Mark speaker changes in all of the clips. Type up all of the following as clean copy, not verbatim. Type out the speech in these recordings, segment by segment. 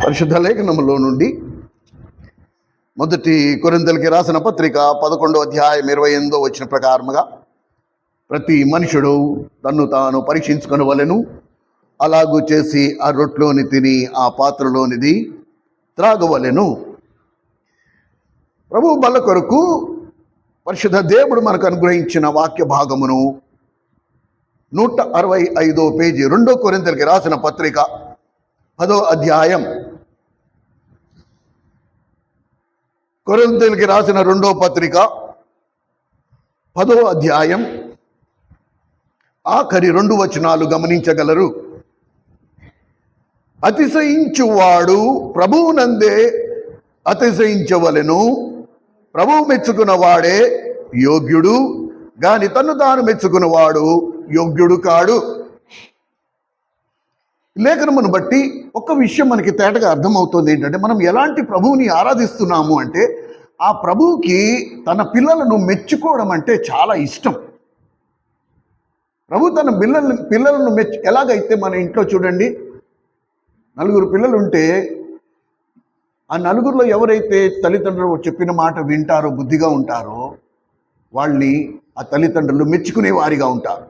Speaker 1: పరిశుద్ధ లేఖనములో నుండి మొదటి కొరింథీయులకు రాసిన పత్రిక 11వ అధ్యాయం 28వ వచన ప్రకారముగా ప్రతి మనుషుడు తన్ను తాను పరీక్షించుకొనవలెను, అలాగూ చేసి ఆ రొట్టెలోని తిని ఆ పాత్రలోనిది త్రాగవలెను. ప్రభు బల్ల కొరకు పరిశుద్ధ దేవుడు మనకు అనుగ్రహించిన వాక్య భాగమును 165వ పేజీ 2 కొరింథీయులకు రాసిన పత్రిక 10వ అధ్యాయం, కొరింథీయులకు రాసిన 2వ పత్రిక 10వ అధ్యాయం ఆఖరి 2 వచనాలు గమనించగలరు. అతిశయించువాడు ప్రభువునందే అతిశయించవలెను, ప్రభువు మెచ్చుకున్నవాడే యోగ్యుడు, గాని తన్ను తాను మెచ్చుకున్నవాడు యోగ్యుడు కాడు. లేఖనమును బట్టి ఒక విషయం మనకి తేటగా అర్థమవుతుంది. ఏంటంటే, మనం ఎలాంటి ప్రభువుని ఆరాధిస్తున్నాము అంటే, ఆ ప్రభువుకి తన పిల్లలను మెచ్చుకోవడం అంటే చాలా ఇష్టం. ప్రభు తన పిల్లలను ఎలాగైతే మన ఇంట్లో చూడండి, 4 పిల్లలు ఉంటే ఆ 4లో ఎవరైతే తల్లిదండ్రులు చెప్పిన మాట వింటారో, బుద్ధిగా ఉంటారో, వాళ్ళని ఆ తల్లిదండ్రులు మెచ్చుకునే వారిగా ఉంటారు.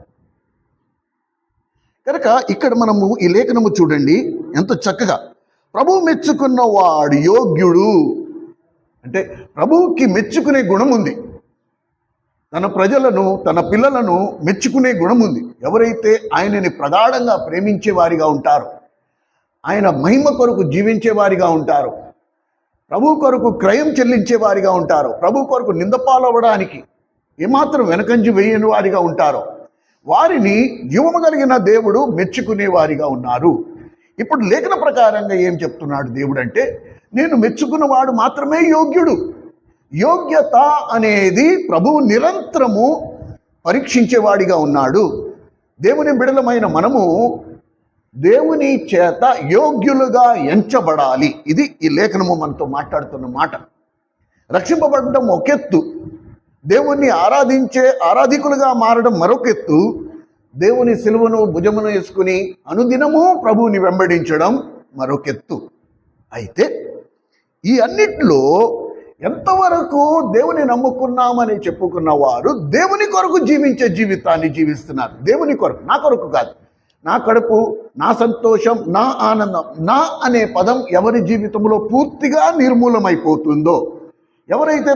Speaker 1: కనుక ఇక్కడ మనము ఈ లేఖనము చూడండి ఎంత చక్కగా, ప్రభువు మెచ్చుకున్న వాడు యోగ్యుడు అంటే ప్రభువుకి మెచ్చుకునే గుణం ఉంది. తన ప్రజలను, తన పిల్లలను మెచ్చుకునే గుణం ఉంది. ఎవరైతే ఆయనని ప్రగాఢంగా ప్రేమించే వారిగా ఉంటారో, ఆయన మహిమ కొరకు జీవించే వారిగా ఉంటారు, ప్రభు కొరకు క్రయం చెల్లించే వారిగా ఉంటారు, ప్రభు కొరకు నిందపాలవ్వడానికి ఏమాత్రం వెనకంజి వేయని వారిగా ఉంటారో, వారిని జీవము కలిగిన దేవుడు మెచ్చుకునే వారిగా ఉన్నారు. ఇప్పుడు లేఖన ప్రకారంగా ఏం చెప్తున్నాడు దేవుడు అంటే, నేను మెచ్చుకున్నవాడు మాత్రమే యోగ్యుడు. యోగ్యత అనేది ప్రభువు నిరంతరము పరీక్షించేవాడిగా ఉన్నాడు. దేవుని బిడలమైన మనము దేవుని చేత యోగ్యులుగా ఎంచబడాలి. ఇది ఈ లేఖనము మనతో మాట్లాడుతున్న మాట. రక్షింపబడడం ఒక ఎత్తు, దేవుణ్ణి ఆరాధికులుగా మారడం మరొక ఎత్తు, దేవుని సిలువను భుజమును వేసుకుని అనుదినము ప్రభువుని వెంబడించడం మరొక ఎత్తు. అయితే ఈ అన్నిట్లో ఎంతవరకు దేవుని నమ్ముకున్నామని చెప్పుకున్న వారు దేవుని కొరకు జీవించే జీవితాన్ని జీవిస్తున్నారు. దేవుని కొరకు, నా కొరకు కాదు. నా కడుపు, నా సంతోషం, నా ఆనందం, నా అనే పదం ఎవరి జీవితంలో పూర్తిగా నిర్మూలమైపోతుందో, ఎవరైతే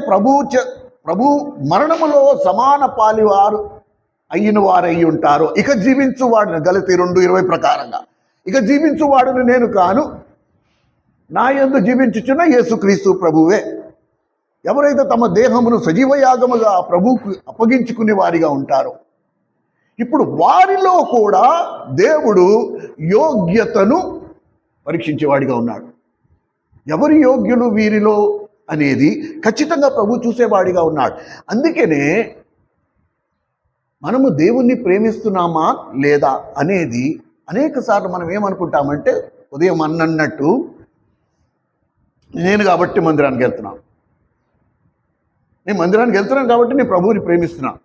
Speaker 1: ప్రభు మరణములో సమాన పాలివారు అయిన వారై ఉంటారో, ఇక జీవించువాడును, గలతీ 2:20 ప్రకారంగా, ఇక జీవించువాడును నేను కాను, నా యందు జీవించుచున్న యేసుక్రీస్తు ప్రభువే. ఎవరైతే తమ దేహమును సజీవయాగముగా ప్రభువుకు అప్పగించుకునే వారిగా ఉంటారో, ఇప్పుడు వారిలో కూడా దేవుడు యోగ్యతను పరీక్షించేవాడిగా ఉన్నాడు. ఎవరి యోగ్యులు వీరిలో అనేది ఖచ్చితంగా ప్రభు చూసేవాడిగా ఉన్నాడు. అందుకనే మనము దేవుణ్ణి ప్రేమిస్తున్నామా లేదా అనేది అనేక సార్లు మనం ఏమనుకుంటామంటే, ఉదయం అన్నట్టు నేను కాబట్టి మందిరానికి వెళ్తున్నాను, నేను మందిరానికి వెళ్తున్నాను కాబట్టి నేను ప్రభువుని ప్రేమిస్తున్నాను,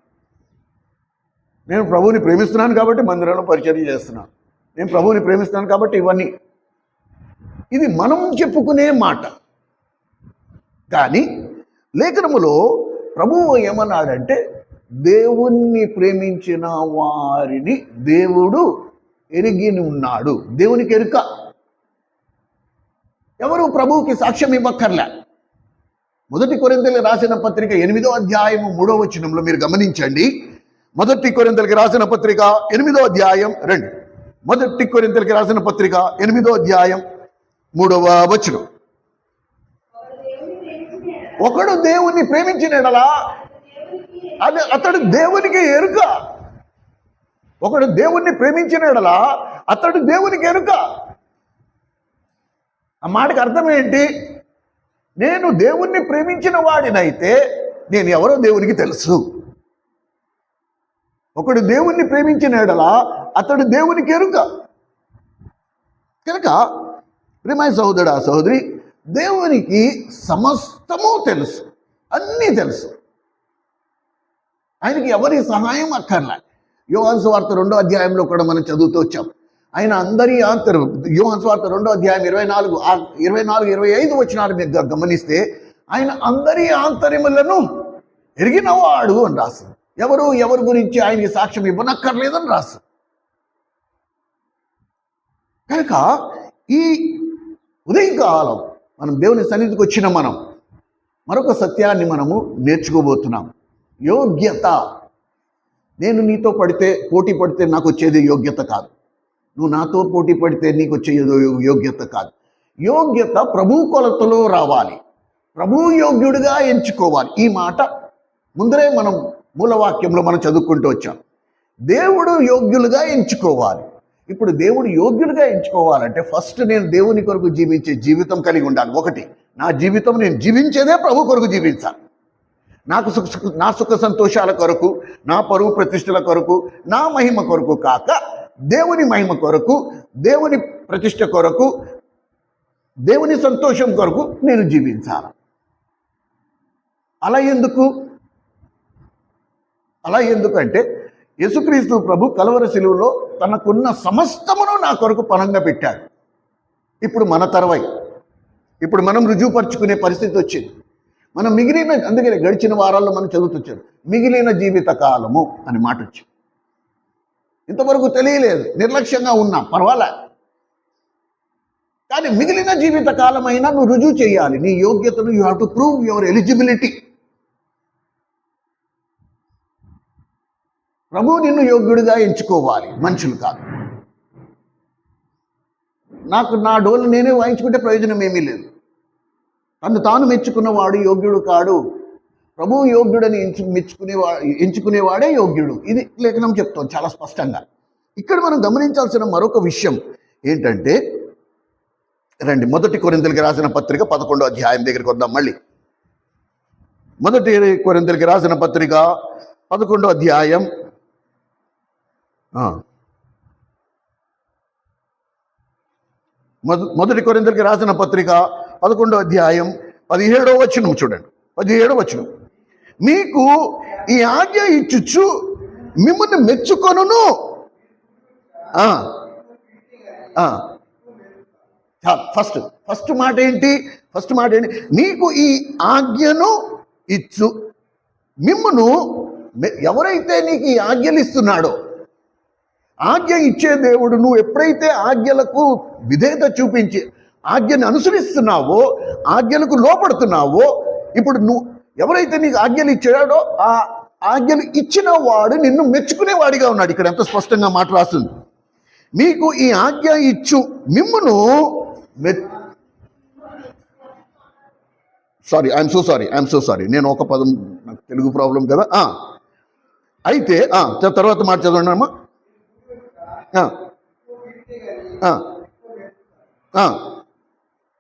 Speaker 1: నేను ప్రభువుని ప్రేమిస్తున్నాను కాబట్టి మందిరంలో పరిచర్య చేస్తున్నాను, నేను ప్రభువుని ప్రేమిస్తున్నాను కాబట్టి ఇవన్నీ. ఇది మనం చెప్పుకునే మాట. కానీ లేఖనములో ప్రభువు ఏమన్నాడంటే, దేవుణ్ణి ప్రేమించిన వారిని దేవుడు ఎరిగి ఉన్నాడు. దేవునికి ఎరుక. ఎవరు ప్రభువుకి సాక్ష్యం ఇవ్వక్కర్లే. 1 కొరింథీయులకు రాసిన పత్రిక 8వ అధ్యాయం 3వ వచనంలో మీరు గమనించండి. 1 కొరింథీయులకు రాసిన పత్రిక 8వ అధ్యాయం 1 కొరింథీయులకు రాసిన పత్రిక 8వ అధ్యాయం 3వ వచనం. ఒకడు దేవుణ్ణి ప్రేమించిన ఎడలా అతడు దేవునికి ఎరుక. ఒకడు దేవుణ్ణి ప్రేమించిన ఎడలా అతడు దేవునికి ఎరుక. ఆ మాటకి అర్థం ఏంటి? నేను దేవుణ్ణి ప్రేమించిన వాడినైతే నేను ఎవరో దేవునికి తెలుసు. ఒకడు దేవుణ్ణి ప్రేమించిన ఎడలా అతడు దేవునికి ఎరుక. కనుక ప్రియమైన సహోదరుడా, సహోదరి, దేవునికి సమస్తము తెలుసు, అన్నీ తెలుసు. ఆయనకి ఎవరి సహాయం అక్కర్లే. యోహాను సువార్త 2వ అధ్యాయంలో కూడా మనం చదువుతూ వచ్చాం. ఆయన అందరి ఆంతర్యం, యోహాను సువార్త 2వ అధ్యాయం 24-25 వచనాలు మీరు గమనిస్తే ఆయన అందరి ఆంతర్యములను ఎరిగినవాడు అని రాస్తుంది. ఎవరి గురించి ఆయనకి సాక్ష్యం ఇవ్వనక్కర్లేదని రాస్తుంది. కనుక ఈ ఉదయకాలం మనం దేవుని సన్నిధికి వచ్చిన మనం మరొక సత్యాన్ని మనము నేర్చుకోబోతున్నాం. యోగ్యత. నేను నీతో పోటీ పడితే నాకు వచ్చేది యోగ్యత కాదు. నువ్వు నాతో పోటీ పడితే నీకు వచ్చేది యోగ్యత కాదు. యోగ్యత ప్రభు కొలతలో రావాలి, ప్రభు యోగ్యుడిగా ఎంచుకోవాలి. ఈ మాట ముందరే మనం మూలవాక్యంలో మనం చదువుకుంటూ వచ్చాం. దేవుడు యోగ్యులుగా ఎంచుకోవాలి. ఇప్పుడు దేవుడు యోగ్యులుగా ఎంచుకోవాలంటే ఫస్ట్ నేను దేవుని కొరకు జీవించే జీవితం కలిగి ఉండాలి. ఒకటి, నా జీవితం నేను జీవించేదే ప్రభు కొరకు జీవించాలి. నా సుఖ సంతోషాల కొరకు, నా పరువు ప్రతిష్టల కొరకు, నా మహిమ కొరకు కాక దేవుని మహిమ కొరకు, దేవుని ప్రతిష్ట కొరకు, దేవుని సంతోషం కొరకు నేను జీవించాలి. అలా ఎందుకంటే యేసుక్రీస్తు ప్రభు కలవరి శిలువలో తనకున్న సమస్తమును నా కొరకు పణంగా పెట్టాడు. ఇప్పుడు మన తర్వాయి, ఇప్పుడు మనం రుజువుపరుచుకునే పరిస్థితి వచ్చింది. మనం అందుకని గడిచిన వారాల్లో మనం చదువుతొచ్చారు, మిగిలిన జీవిత కాలము అని మాట వచ్చింది. ఇంతవరకు తెలియలేదు, నిర్లక్ష్యంగా ఉన్నాం, పర్వాలే. కానీ మిగిలిన జీవిత కాలమైనా నువ్వు రుజువు చేయాలి నీ యోగ్యతను. You have to prove your eligibility. ప్రభు నిన్ను యోగ్యుడిగా ఎంచుకోవాలి, మనుషులు కాదు. నా డోలు నేనే వాయించుకుంటే ప్రయోజనం ఏమీ లేదు. తను తాను మెచ్చుకున్నవాడు యోగ్యుడు కాడు. ప్రభు యోగ్యుడని ఎంచుకునేవాడే యోగ్యుడు. ఇది లేఖనం చెప్తాం చాలా స్పష్టంగా. ఇక్కడ మనం గమనించాల్సిన మరొక విషయం ఏంటంటే, రండి 1 కొరింథీయులకు రాసిన పత్రిక 11వ అధ్యాయం దగ్గరికి వద్దాం. మళ్ళీ 1 కొరింథీయులకు రాసిన పత్రిక 11వ అధ్యాయం 1 కొరింథీయులకు రాసిన పత్రిక 11వ అధ్యాయం 17వ వచనం చూడండి. 17వ వచనం, మీకు ఈ ఆజ్ఞ ఇచ్చుచు మిమ్మల్ని మెచ్చుకొనును. ఫస్ట్ మాట ఏంటి? నీకు ఈ ఆజ్ఞను ఇచ్చు మిమ్మును. ఎవరైతే నీకు ఈ ఆజ్ఞలు ఇస్తున్నాడో, ఆజ్ఞ ఇచ్చే దేవుడు, నువ్వు ఎప్పుడైతే ఆజ్ఞలకు విధేయత చూపించి ఆజ్ఞను అనుసరిస్తున్నావో, ఆజ్ఞలకు లోపడుతున్నావో, ఇప్పుడు నువ్వు ఎవరైతే నీకు ఆజ్ఞలు ఇచ్చాడో ఆ ఆజ్ఞలు ఇచ్చిన వాడు నిన్ను మెచ్చుకునేవాడిగా ఉన్నాడు. ఇక్కడ ఎంత స్పష్టంగా మాట రాస్తుంది. మీకు ఈ ఆజ్ఞ ఇచ్చు మిమ్మును ఐఎమ్ సో సారీ నేను ఒక పదం, నాకు తెలుగు ప్రాబ్లం కదా. అయితే తర్వాత మాట చదవండి అమ్మా.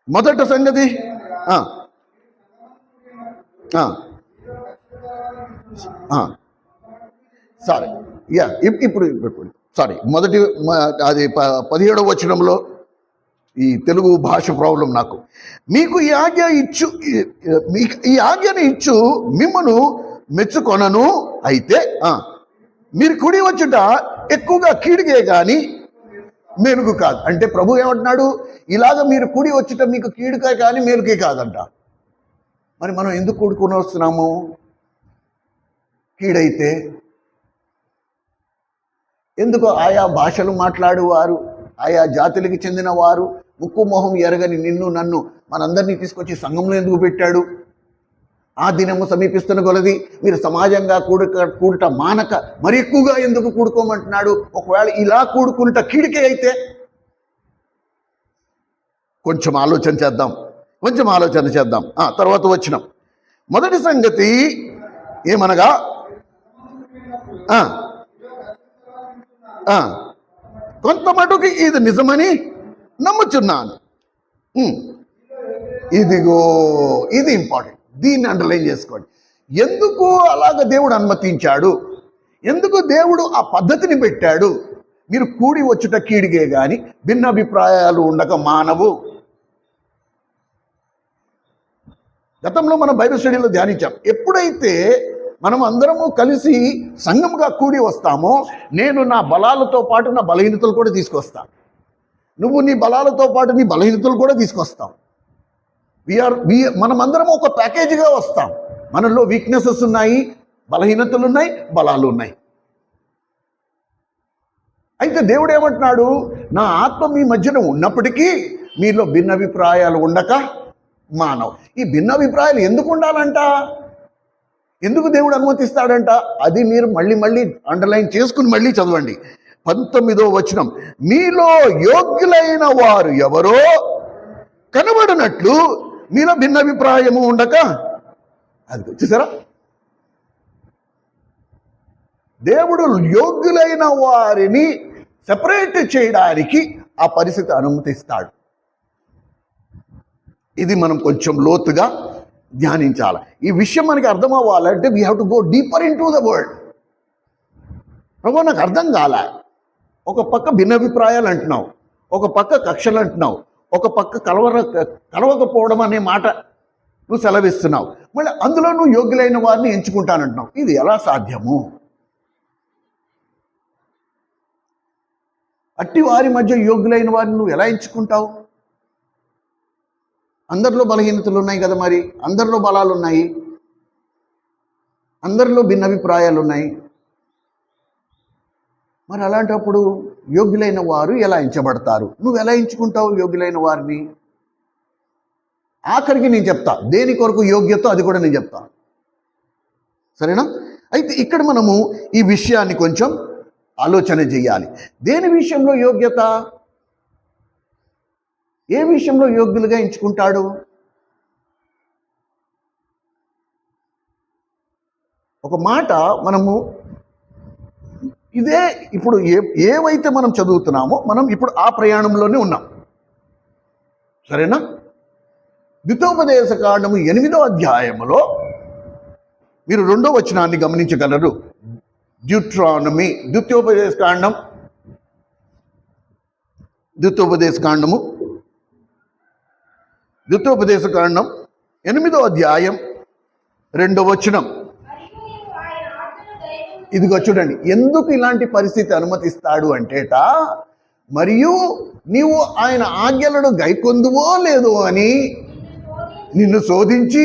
Speaker 1: మొదట సంగతి ఇప్పుడు మొదటి అది 17వ వచనంలో ఈ తెలుగు భాష ప్రాబ్లం నాకు. మీకు ఈ ఆజ్ఞని ఇచ్చు మిమ్మను మెచ్చుకొనను. అయితే మీరు కుడి వచ్చుట ఎక్కువగా కీడిగే గాని మేలుకు కాదు. అంటే ప్రభు ఏమంటున్నాడు? ఇలాగ మీరు కూడి వచ్చుట మీకు కీడుకే కానీ మేలుకే కాదంట. మరి మనం ఎందుకు కూడుకొని వస్తున్నాము? కీడైతే ఎందుకు? ఆయా భాషలు మాట్లాడేవారు, ఆయా జాతులకి చెందిన వారు, ముక్కు మొహం ఎరగని నిన్ను నన్ను మనందరినీ తీసుకొచ్చి సంఘంలో ఎందుకు పెట్టాడు? ఆ దినము సమీపిస్తున్న కొలది మీరు సమాజంగా కూడుట మానక మరి ఎక్కువగా ఎందుకు కూడుకోమంటున్నాడు? ఒకవేళ ఇలా కూడుకుంట కీడికే అయితే కొంచెం ఆలోచన చేద్దాం. తర్వాత వచ్చినాం. మొదటి సంగతి ఏమనగా కొంత మటుకు ఇది నిజమని నమ్ముచున్నాను. ఇదిగో ఇది ఇంపార్టెంట్, దీన్ని అండర్లైన్ చేసుకోండి. ఎందుకు అలాగ దేవుడు అనుమతించాడు? ఎందుకు దేవుడు ఆ పద్ధతిని పెట్టాడు? మీరు కూడి వచ్చుట కీడిగే గాని భిన్నాభిప్రాయాలు ఉండక మానవు. గతంలో మనం బైబిల్ స్టడీలో ధ్యానించాం. ఎప్పుడైతే మనం అందరము కలిసి సంఘముగా కూడి వస్తామో, నేను నా బలాలతో పాటు నా బలహీనతలు కూడా తీసుకొస్తాను. నువ్వు నీ బలాలతో పాటు నీ బలహీనతలు కూడా తీసుకొస్తావు. మనమందరం ఒక ప్యాకేజీగా వస్తాం. మనలో వీక్నెసెస్ ఉన్నాయి, బలహీనతలు ఉన్నాయి, బలాలు ఉన్నాయి. అయితే దేవుడు ఏమంటున్నాడు, నా ఆత్మ మీ మధ్యన ఉన్నప్పటికీ మీలో భిన్నాభిప్రాయాలు ఉండక మానవు. ఈ భిన్నాభిప్రాయాలు ఎందుకు ఉండాలంట, ఎందుకు దేవుడు అనుమతిస్తాడంట, అది మీరు మళ్ళీ అండర్లైన్ చేసుకుని మళ్ళీ చదవండి. 19వ వచనం, మీలో యోగ్యులైన వారు ఎవరో కనబడినట్లు మీలో భిన్నాభిప్రాయము ఉండక. అది చూసారా, దేవుడు యోగ్యులైన వారిని సెపరేట్ చేయడానికి ఆ పరిస్థితి అనుమతిస్తాడు. ఇది మనం కొంచెం లోతుగా ధ్యానించాలి. ఈ విషయం మనకి అర్థం అవ్వాలంటే we have to go deeper into the world. ప్రభు నాకు అర్థం కాలే, ఒక పక్క భిన్నాభిప్రాయాలు అంటున్నావు, ఒక పక్క కక్షలు అంటున్నావు, ఒక పక్క కలవకపోవడం అనే మాట నువ్వు సెలవిస్తున్నావు, మళ్ళీ అందులో నువ్వు యోగ్యులైన వారిని ఎంచుకుంటానంటున్నావు. ఇది ఎలా సాధ్యము? అట్టి వారి మధ్య యోగ్యులైన వారిని నువ్వు ఎలా ఎంచుకుంటావు? అందరిలో బలహీనతలు ఉన్నాయి కదా, మరి అందరిలో బలాలు ఉన్నాయి, అందరిలో భిన్నాభిప్రాయాలు ఉన్నాయి. మరి అలాంటప్పుడు యోగ్యులైన వారు ఎలా ఎంచబడతారు? నువ్వు ఎలా ఎంచుకుంటావు యోగ్యులైన వారిని? ఆఖరికి నేను చెప్తా దేని కొరకు యోగ్యత, అది కూడా నేను చెప్తా, సరేనా? అయితే ఇక్కడ మనము ఈ విషయాన్ని కొంచెం ఆలోచన చేయాలి. దేని విషయంలో యోగ్యత, ఏ విషయంలో యోగ్యులుగా ఎంచుకుంటాడు? ఒక మాట మనము ఇదే ఇప్పుడు ఏవైతే మనం చదువుతున్నామో మనం ఇప్పుడు ఆ ప్రయాణంలోనే ఉన్నాం, సరేనా? ద్వితోపదేశ కాండము 8వ అధ్యాయములో మీరు 2వ వచనాన్ని గమనించగలరు. డ్యూట్రానమీ, ద్వితోపదేశ కాండం 8వ అధ్యాయం 2వ వచనం. ఇదిగో చూడండి, ఎందుకు ఇలాంటి పరిస్థితి అనుమతిస్తాడు అంటేట, మరియు నీవు ఆయన ఆజ్ఞలను గైకొందువో లేదో అని నిన్ను శోధించి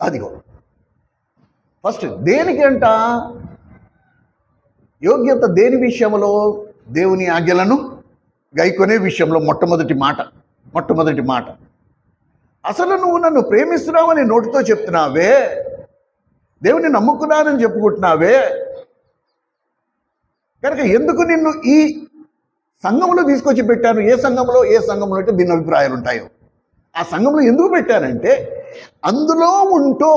Speaker 1: అదిగో ఫస్ట్ దేనికంట యోగ్యత, దేని విషయంలో? దేవుని ఆజ్ఞలను గైకొనే విషయంలో. మొట్టమొదటి మాట అసలు నువ్వు నన్ను ప్రేమిస్తున్నావని నోటితో చెప్తున్నావే, దేవుని నమ్ముకున్నానని చెప్పుకుంటున్నావే, కనుక ఎందుకు నిన్ను ఈ సంఘంలో తీసుకొచ్చి పెట్టాను? ఏ సంఘంలో అయితే భిన్న అభిప్రాయాలు ఉంటాయో ఆ సంఘంలో ఎందుకు పెట్టానంటే, అందులో ఉంటూ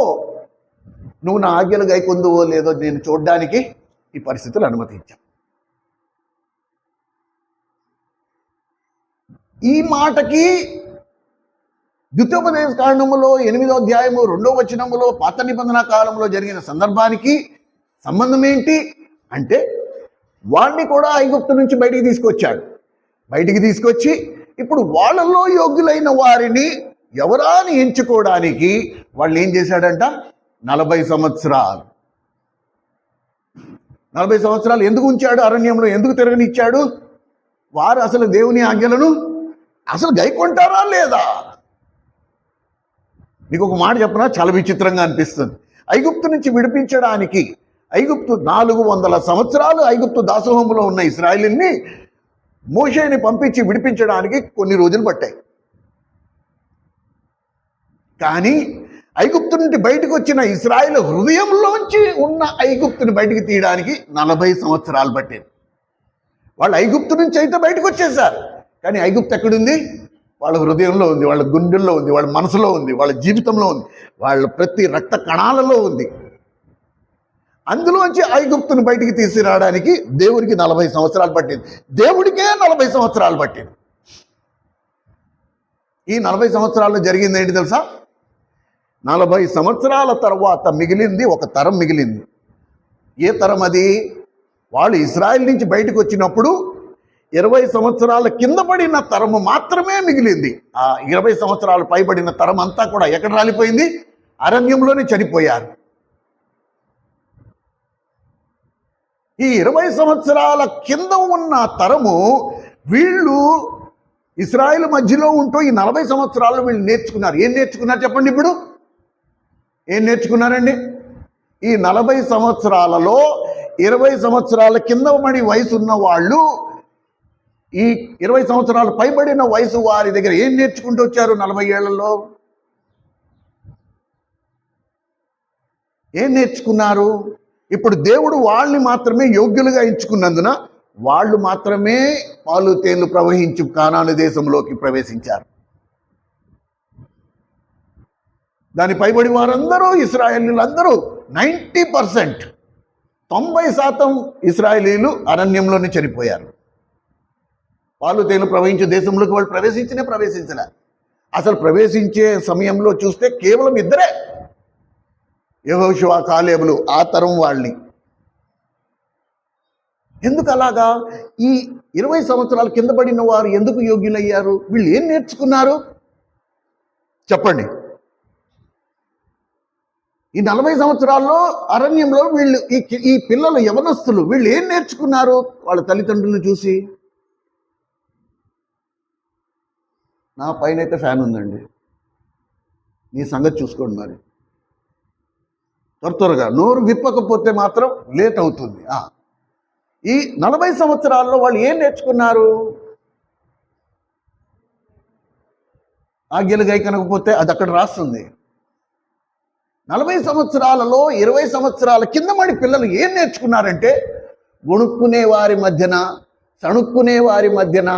Speaker 1: నువ్వు నా ఆజ్ఞలు గైకొందువో లేదో నేను చూడడానికి ఈ పరిస్థితులు అనుమతించాం. ఈ మాటకి ద్వితోపదేశ కాండములో 8వ అధ్యాయము 2వ వచనములో పాత నిబంధన కాలంలో జరిగిన సందర్భానికి సంబంధం ఏంటి అంటే, వాడిని కూడా ఐగుప్తు నుంచి బయటికి తీసుకొచ్చి ఇప్పుడు వాళ్ళల్లో యోగ్యులైన వారిని ఎవరాని ఎంచుకోవడానికి వాళ్ళు ఏం చేశాడంట, 40 సంవత్సరాలు ఎందుకు ఉంచాడు? అరణ్యంలో ఎందుకు తిరగనిచ్చాడు? వారు అసలు దేవుని ఆజ్ఞలను అసలు గైకొంటారా లేదా? మీకు ఒక మాట చెప్పనా, చాలా విచిత్రంగా అనిపిస్తుంది. ఐగుప్తు నుంచి విడిపించడానికి 400 సంవత్సరాలు ఐగుప్తు దాసోహంలో ఉన్న ఇశ్రాయేలుని మోషేని పంపించి విడిపించడానికి కొన్ని రోజులు పట్టాయి. కానీ ఐగుప్తు నుండి బయటకు వచ్చిన ఇశ్రాయేలు హృదయంలోంచి ఉన్న ఐగుప్తుని బయటికి తీయడానికి 40 సంవత్సరాలు పట్టింది. వాళ్ళు ఐగుప్తు నుంచి అయితే బయటకు వచ్చేసారు, కానీ ఐగుప్తు ఎక్కడుంది? వాళ్ళ హృదయంలో ఉంది, వాళ్ళ గుండెల్లో ఉంది, వాళ్ళ మనసులో ఉంది, వాళ్ళ జీవితంలో ఉంది, వాళ్ళ ప్రతి రక్త కణాలలో ఉంది. అందులోంచి ఐగుప్తుని బయటికి తీసుకురావడానికి దేవుడికి 40 సంవత్సరాలు పట్టింది. దేవుడికే 40 సంవత్సరాలు పట్టింది. ఈ 40 సంవత్సరాల్లో జరిగింది ఏంటి తెలుసా? 40 సంవత్సరాల తర్వాత మిగిలింది ఒక తరం మిగిలింది. ఏ తరం అది? వాళ్ళు ఇశ్రాయేల్ నుంచి బయటకు వచ్చినప్పుడు 20 సంవత్సరాల కింద పడిన తరము మాత్రమే మిగిలింది. ఆ 20 సంవత్సరాలు పైబడిన తరం అంతా కూడా ఎక్కడ రాలిపోయింది? అరణ్యంలోనే చనిపోయారు. ఈ 20 సంవత్సరాల కింద ఉన్న తరము వీళ్ళు ఇశ్రాయేలు మధ్యలో ఉంటూ ఈ 40 సంవత్సరాలు వీళ్ళు నేర్చుకున్నారు. ఏం నేర్చుకున్నారు చెప్పండి? ఇప్పుడు ఏం నేర్చుకున్నారండి? ఈ 40 సంవత్సరాలలో 20 సంవత్సరాల కింద పడి వయసు ఉన్న వాళ్ళు ఈ 20 సంవత్సరాలు పైబడిన వయసు వారి దగ్గర ఏం నేర్చుకుంటూ వచ్చారు? 40 ఏళ్లలో ఏం నేర్చుకున్నారు? ఇప్పుడు దేవుడు వాళ్ళని మాత్రమే యోగ్యులుగా ఎంచుకున్నందున వాళ్ళు మాత్రమే పాలు తేళ్లు ప్రవహించు కానాను దేశంలోకి ప్రవేశించారు. దాని పైబడి వారందరూ ఇశ్రాయేలీలందరూ 90% 90% ఇశ్రాయేలీలు అరణ్యంలోనే చనిపోయారు. పాలు తేళ్లు ప్రవహించే దేశంలోకి వాళ్ళు ప్రవేశించలే. అసలు ప్రవేశించే సమయంలో చూస్తే కేవలం ఇద్దరే, యెహోషువ కాలేబులు, ఆ తరం వాళ్ళని. ఎందుకు అలాగా? ఈ 20 సంవత్సరాల కింద పడిన వారు ఎందుకు యోగ్యులయ్యారు? వీళ్ళు ఏం నేర్చుకున్నారు చెప్పండి? ఈ 40 సంవత్సరాల్లో అరణ్యంలో వీళ్ళు ఈ పిల్లలు యవనస్తులు వీళ్ళు ఏం నేర్చుకున్నారు వాళ్ళ తల్లిదండ్రులను చూసి? నా పైన అయితే ఫ్యాన్ ఉందండి, నీ సంగతి చూసుకోండి. మరి త్వరగా నోరు విప్పకపోతే మాత్రం లేట్ అవుతుంది. ఈ 40 సంవత్సరాల్లో వాళ్ళు ఏం నేర్చుకున్నారు? ఆజ్ఞలు గైకొనకపోతే అది అక్కడ రాస్తుంది. 40 సంవత్సరాలలో 20 సంవత్సరాల కింద మడి పిల్లలు ఏం నేర్చుకున్నారంటే, గొణుక్కునే వారి మధ్యన, సణుక్కునే వారి మధ్యన,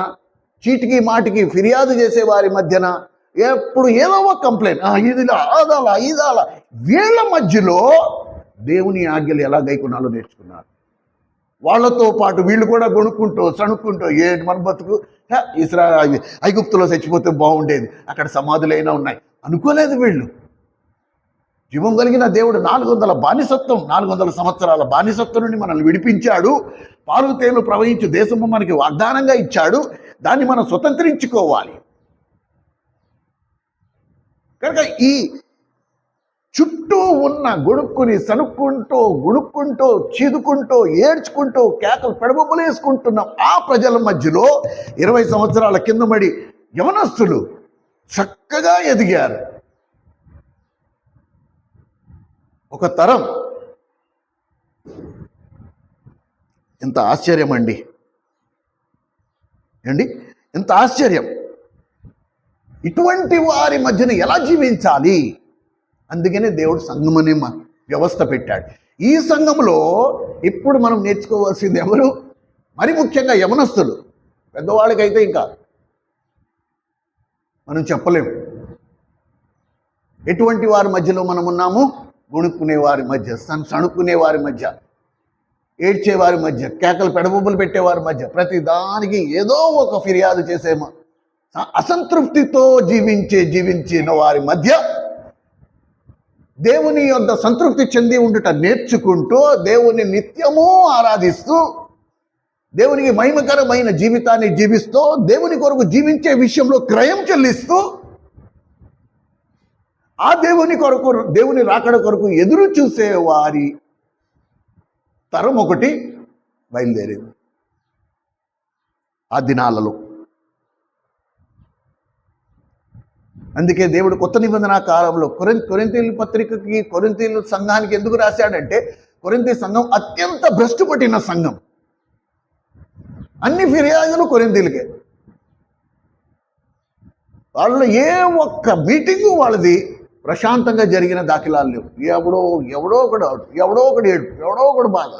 Speaker 1: చీటికి మాటికి ఫిర్యాదు చేసే వారి మధ్యన ఎప్పుడు ఏదో ఒక కంప్లైంట్, ఇదిలా అదాలా ఇదాలా, వీళ్ళ మధ్యలో దేవుని ఆజ్ఞలు ఎలా గైకొనాలో నేర్చుకున్నారు. వాళ్ళతో పాటు వీళ్ళు కూడా గొణుక్కుంటూ సణుక్కుంటూ ఏంటి మన బతుకు, ఐగుప్తులో చచ్చిపోతే బాగుండేది, అక్కడ సమాధులైనా ఉన్నాయి అనుకోలేదు వీళ్ళు. జీవం కలిగిన దేవుడు 400 సంవత్సరాల బానిసత్వం నుండి మనల్ని విడిపించాడు. పాలు తేళ్లు ప్రవహించు దేశము మనకి వాగ్దానంగా ఇచ్చాడు. దాన్ని మనం స్వతంత్రించుకోవాలి. కనుక ఈ చుట్టూ ఉన్న గొడుక్కుని సనుక్కుంటూ గుడుక్కుంటూ చీదుకుంటూ ఏడ్చుకుంటూ కేకలు పెడబొబ్బలు వేసుకుంటున్న ఆ ప్రజల మధ్యలో 20 సంవత్సరాల కింద పడి యవనస్తులు చక్కగా ఎదిగారు. ఒక తరం. ఎంత ఆశ్చర్యం అండి, ఎంత ఆశ్చర్యం. ఇటువంటి వారి మధ్యన ఎలా జీవించాలి? అందుకనే దేవుడు సంఘం అనే వ్యవస్థ పెట్టాడు. ఈ సంఘంలో ఇప్పుడు మనం నేర్చుకోవాల్సింది ఎవరు? మరి ముఖ్యంగా యవనస్తులు. పెద్దవాళ్ళకైతే ఇంకా మనం చెప్పలేము. ఎటువంటి వారి మధ్యలో మనం ఉన్నాము? గుణుక్కునే వారి మధ్య, సణుక్కునే వారి మధ్య, ఏడ్చేవారి మధ్య, కేకలు పెడబొబ్బులు పెట్టేవారి మధ్య, ప్రతి దానికి ఏదో ఒక ఫిర్యాదు చేసేమో అసంతృప్తితో జీవించిన వారి మధ్య దేవుని యొద్ద సంతృప్తి చెంది ఉండుట నేర్చుకుంటూ, దేవుని నిత్యము ఆరాధిస్తూ, దేవునికి మహిమకరమైన జీవితాన్ని జీవిస్తూ, దేవుని కొరకు జీవించే విషయంలో క్రయం చెల్లిస్తూ, ఆ దేవుని కొరకు, దేవుని రాకడ కొరకు ఎదురు చూసే వారి తరం ఒకటి బయలుదేరింది ఆ దినాలలో. అందుకే దేవుడు కొత్త నిబంధన కాలంలో కొరింథీయుల పత్రికకి, కొరింథీయుల సంఘానికి ఎందుకు రాశాడంటే, కొరింథీ సంఘం అత్యంత భ్రష్టు పట్టిన సంఘం. అన్ని ఫిర్యాదులు కొరింథీయులకే. వాళ్ళు ఏ ఒక్క మీటింగు వాళ్ళది ప్రశాంతంగా జరిగిన దాఖలాలు లేవు. ఎవడో ఒకడు ఏడు, ఎవడో ఒకడు బాధ,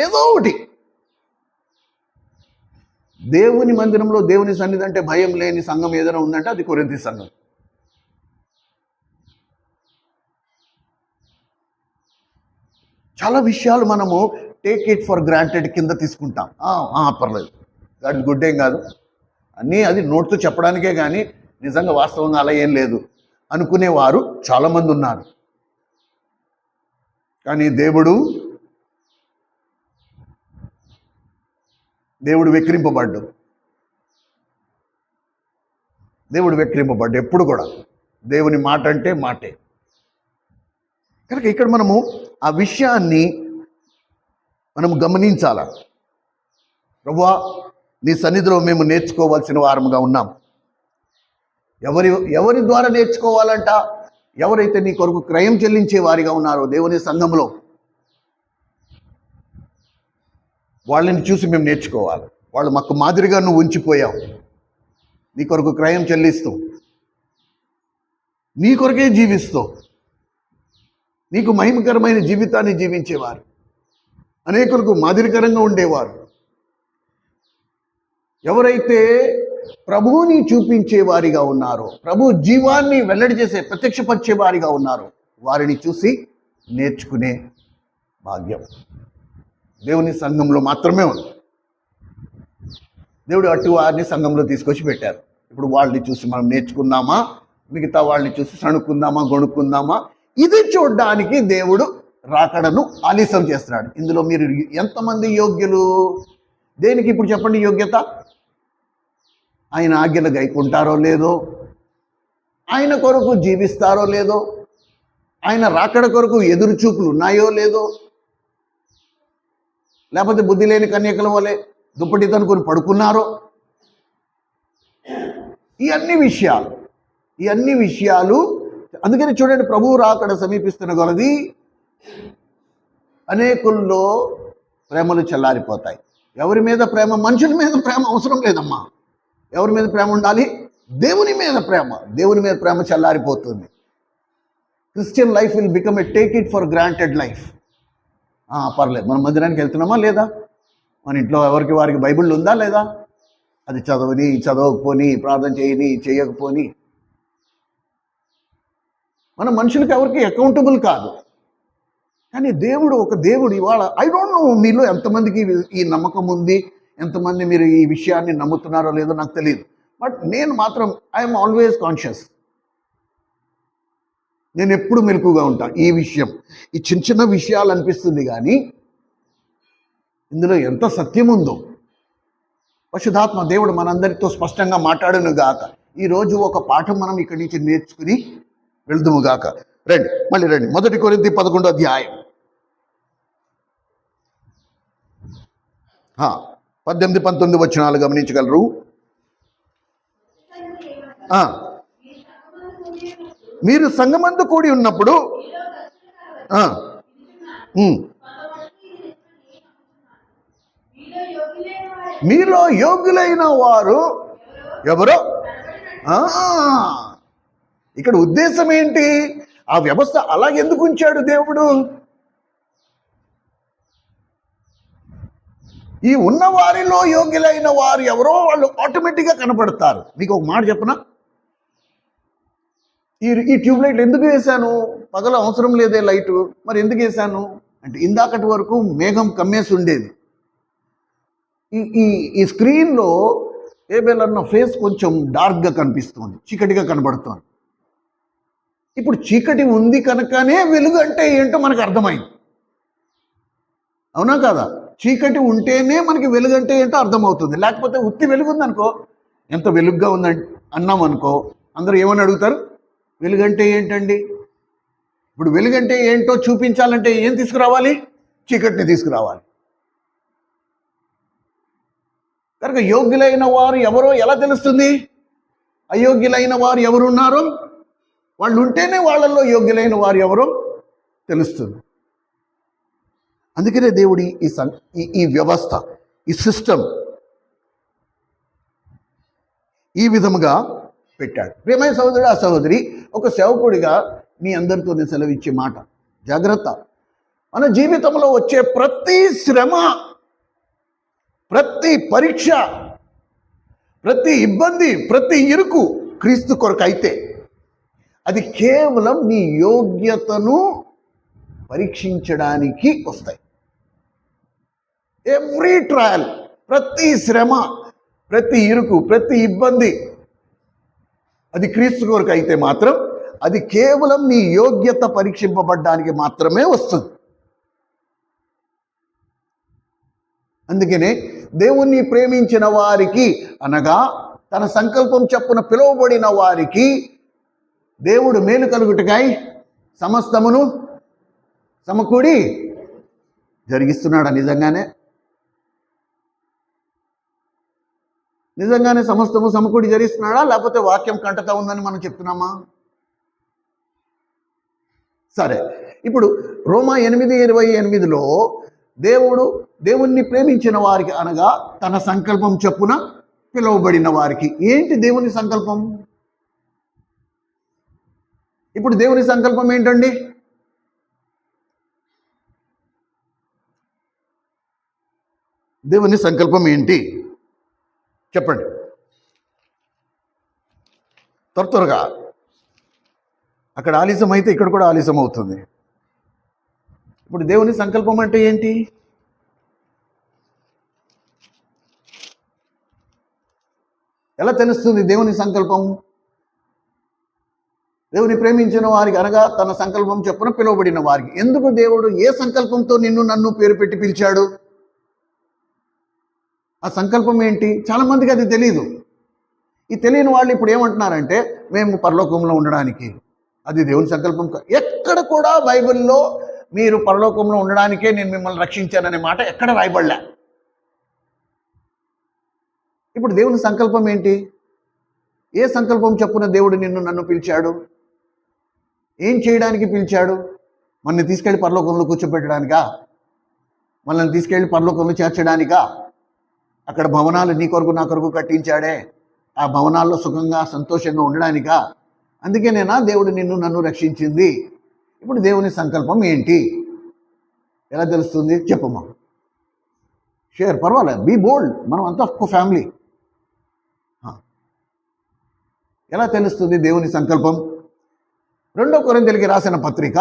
Speaker 1: ఏదో ఒకటి. దేవుని మందిరంలో దేవుని సన్నిధి అంటే భయం లేని సంఘం ఏదైనా ఉందంటే అది కొరింథీ సంఘం. చాలా విషయాలు మనము టేక్ ఇట్ ఫర్ గ్రాంటెడ్ కింద తీసుకుంటాం. పర్లేదు, దాని గుడ్ ఏం కాదు, అన్నీ అది నోట్తో చెప్పడానికే కానీ నిజంగా వాస్తవంగా అలా ఏం లేదు అనుకునేవారు చాలామంది ఉన్నారు. కానీ దేవుడు వెక్కిరింపబడ్డు. ఎప్పుడు కూడా దేవుని మాట అంటే మాటే. కనుక ఇక్కడ మనము ఆ విషయాన్ని మనము గమనించాల. ప్రభువా, నీ సన్నిధిలో మేము నేర్చుకోవాల్సిన వారముగా ఉన్నాం. ఎవరి ద్వారా నేర్చుకోవాలంట? ఎవరైతే నీ కొరకు క్రయం చెల్లించే వారిగా ఉన్నారో దేవుని సంఘంలో, వాళ్ళని చూసి మేము నేర్చుకోవాలి. వాళ్ళు మాకు మాదిరిగా నువ్వు ఉంచిపోయావు. నీ కొరకు క్రయం చెల్లిస్తూ, నీ కొరకే జీవిస్తూ, నీకు మహిమకరమైన జీవితాన్ని జీవించేవారు, అనేకులకు మాదిరికరంగా ఉండేవారు. ఎవరైతే ప్రభువుని చూపించే వారిగా ఉన్నారో, ప్రభు జీవాన్ని వెల్లడి చేసే ప్రత్యక్షపరిచే వారిగా ఉన్నారో, వారిని చూసి నేర్చుకునే భాగ్యం దేవుని సంఘంలో మాత్రమే ఉంది. దేవుడు అటు వారిని సంఘంలో తీసుకొచ్చి పెట్టారు. ఇప్పుడు వాళ్ళని చూసి మనం నేర్చుకుందామా, మిగతా వాళ్ళని చూసి సణుక్కుందామా, గొణుక్కుందామా? ఇది చూడడానికి దేవుడు రాకడను ఆలస్యం చేస్తున్నాడు. ఇందులో మీరు ఎంతమంది యోగ్యులు? దేనికి ఇప్పుడు చెప్పండి యోగ్యత? ఆయన ఆజ్ఞలు గైకుంటారో లేదో, ఆయన కొరకు జీవిస్తారో లేదో, ఆయన రాకడ కొరకు ఎదురు చూపులు ఉన్నాయో లేదో, లేకపోతే బుద్ధి లేని కన్యకల వలె దుప్పటి తనుకొని పడుకున్నారో? ఈ అన్ని విషయాలు అందుకని చూడండి, ప్రభువు రాకడ సమీపిస్తున్న కొలది అనేకుల్లో ప్రేమలు చల్లారిపోతాయి. ఎవరి మీద ప్రేమ? మనుషుల మీద ప్రేమ అవసరం లేదమ్మా. ఎవరి మీద ప్రేమ ఉండాలి? దేవుని మీద ప్రేమ. దేవుని మీద ప్రేమ చల్లారిపోతుంది. Christian life will become a take it for granted life. పర్లేదు, మనం మందిరానికి వెళ్తున్నామా లేదా? మన ఇంట్లో ఎవరికి వారికి బైబిల్ ఉందా లేదా? అది చదవకపోని, ప్రార్థన చేయకపోని మన మనుషులకి ఎవరికి అకౌంటబుల్ కాదు. కానీ దేవుడు ఇవాళ, ఐ డోంట్ నో మీలో ఎంతమందికి ఈ నమ్మకం ఉంది, ఎంతమంది మీరు ఈ విషయాన్ని నమ్ముతున్నారో లేదో నాకు తెలియదు. బట్ నేను మాత్రం ఐఎమ్ ఆల్వేస్ కాన్షియస్. నేను ఎప్పుడు మెలకుగా ఉంటాను. ఈ చిన్న విషయాలు అనిపిస్తుంది, కానీ ఇందులో ఎంత సత్యం ఉందో పరిశుద్ధాత్మ దేవుడు మనందరితో స్పష్టంగా మాట్లాడును గాక. ఈరోజు ఒక పాఠం మనం ఇక్కడి నుంచి నేర్చుకుని వెళ్దుము గాక. రండి 1 కొరింథీ 11వ అధ్యాయం 18-19 వచనాలు గమనించగలరు. మీరు సంఘమందు కూడి ఉన్నప్పుడు మీలో యోగ్యులైన వారు ఎవరో? ఇక్కడ ఉద్దేశం ఏంటి? ఆ వ్యవస్థ అలా ఎందుకు ఉంచాడు దేవుడు? ఈ ఉన్న వారిలో యోగ్యులైన వారు ఎవరో వాళ్ళు ఆటోమేటిక్గా కనపడతారు. మీకు ఒక మాట చెప్పనా? ఈ ట్యూబ్ లైట్లు ఎందుకు వేశాను? పగలు అవసరం లేదే లైటు, మరి ఎందుకు వేశాను అంటే, ఇందాకటి వరకు మేఘం కమ్మేసి ఉండేది. ఈ స్క్రీన్లో ఏబెల్ అన్న ఫేస్ కొంచెం డార్క్గా కనిపిస్తుంది, చీకటిగా కనబడుతుంది. ఇప్పుడు చీకటి ఉంది కనుకనే వెలుగు అంటే ఏంటో మనకు అర్థమైంది. అవునా కాదా? చీకటి ఉంటేనే మనకి వెలుగు అంటే ఏంటో అర్థమవుతుంది. లేకపోతే ఉత్తి వెలుగు ఉందనుకో, ఎంత వెలుగుగా ఉందని అన్నాం అనుకో, అందరూ ఏమని అడుగుతారు? వెలుగంటే ఏంటండి? ఇప్పుడు వెలుగంటే ఏంటో చూపించాలంటే ఏం తీసుకురావాలి? చీకటిని తీసుకురావాలి. కనుక యోగ్యులైన వారు ఎవరో ఎలా తెలుస్తుంది? అయోగ్యులైన వారు ఎవరున్నారో వాళ్ళు ఉంటేనే వాళ్ళల్లో యోగ్యులైన వారు ఎవరో తెలుస్తుంది. అందుకనే దేవుడి ఈ వ్యవస్థ, ఈ సిస్టమ్ ఈ విధముగా పెట్టాడు. ప్రియమైన సహోదరుడు, ఆ సహోదరి, ఒక సేవకుడిగా మీ అందరితో నేను సెలవిచ్చే మాట, జాగ్రత్త. మన జీవితంలో వచ్చే ప్రతి శ్రమ, ప్రతి పరీక్ష, ప్రతి ఇబ్బంది, ప్రతి ఇరుకు క్రీస్తు కొరకు అయితే అది కేవలం నీ యోగ్యతను పరీక్షించడానికి వస్తాయి. ఎవ్రీ ట్రయల్, ప్రతి శ్రమ, ప్రతి ఇరుకు, ప్రతి ఇబ్బంది అది క్రీస్తు కొరకు అయితే మాత్రం అది కేవలం నీ యోగ్యత పరీక్షింపబడ్డానికి మాత్రమే వస్తుంది. అందుకనే దేవుణ్ణి ప్రేమించిన వారికి అనగా తన సంకల్పం చొప్పున పిలువబడిన వారికి దేవుడు మేలు కలుగుటకై సమస్తమును సమకూడి జరిగిస్తున్నాడా? నిజంగానే సమస్తము సమకూడి జరిగిస్తున్నాడా, లేకపోతే వాక్యం కంటతా ఉందని మనం చెప్తున్నామా? సరే, ఇప్పుడు రోమా 8:28లో దేవుణ్ణి ప్రేమించిన వారికి అనగా తన సంకల్పం చొప్పున పిలువబడిన వారికి. ఏంటి దేవుని సంకల్పం? ఇప్పుడు దేవుని సంకల్పం ఏంటండి? దేవుని సంకల్పం ఏంటి చెప్పండి త్వరగా. అక్కడ ఆలస్యం అయితే ఇక్కడ కూడా ఆలస్యం అవుతుంది. ఇప్పుడు దేవుని సంకల్పం అంటే ఏంటి? ఎలా తెలుస్తుంది దేవుని సంకల్పం? దేవుని ప్రేమించిన వారికి అనగా తన సంకల్పం చొప్పున పిలువబడిన వారికి. ఎందుకు దేవుడు ఏ సంకల్పంతో నిన్ను నన్ను పేరు పెట్టి పిలిచాడు? ఆ సంకల్పం ఏంటి? చాలామందికి అది తెలియదు. ఈ తెలియని వాళ్ళు ఇప్పుడు ఏమంటున్నారంటే మేము పరలోకంలో ఉండడానికి. అది దేవుని సంకల్పం. ఎక్కడ కూడా బైబిల్లో మీరు పరలోకంలో ఉండడానికే నేను మిమ్మల్ని రక్షించాననే మాట ఎక్కడ రాయబడలే. ఇప్పుడు దేవుని సంకల్పం ఏంటి? ఏ సంకల్పం చొప్పున దేవుడు నిన్ను నన్ను పిలిచాడు? ఏం చేయడానికి పిలిచాడు? మనల్ని తీసుకెళ్ళి పరలోకంలో కూర్చోబెట్టడానికా? మనల్ని తీసుకెళ్ళి పరలోకంలో చేర్చడానికా? అక్కడ భవనాలు నీ కొరకు నా కొరకు కట్టించాడే, ఆ భవనాల్లో సుఖంగా సంతోషంగా ఉండడానికా? అందుకేనేనా దేవుడు నిన్ను నన్ను రక్షించింది? ఇప్పుడు దేవుని సంకల్పం ఏంటి? ఎలా తెలుస్తుంది చెప్పమ్మా? షేర్, పర్వాలేదు, బీ బోల్డ్. మనం అంతా ఒక ఫ్యామిలీ. ఎలా తెలుస్తుంది దేవుని సంకల్పం? 2 కొరింథీయులకు రాసిన పత్రిక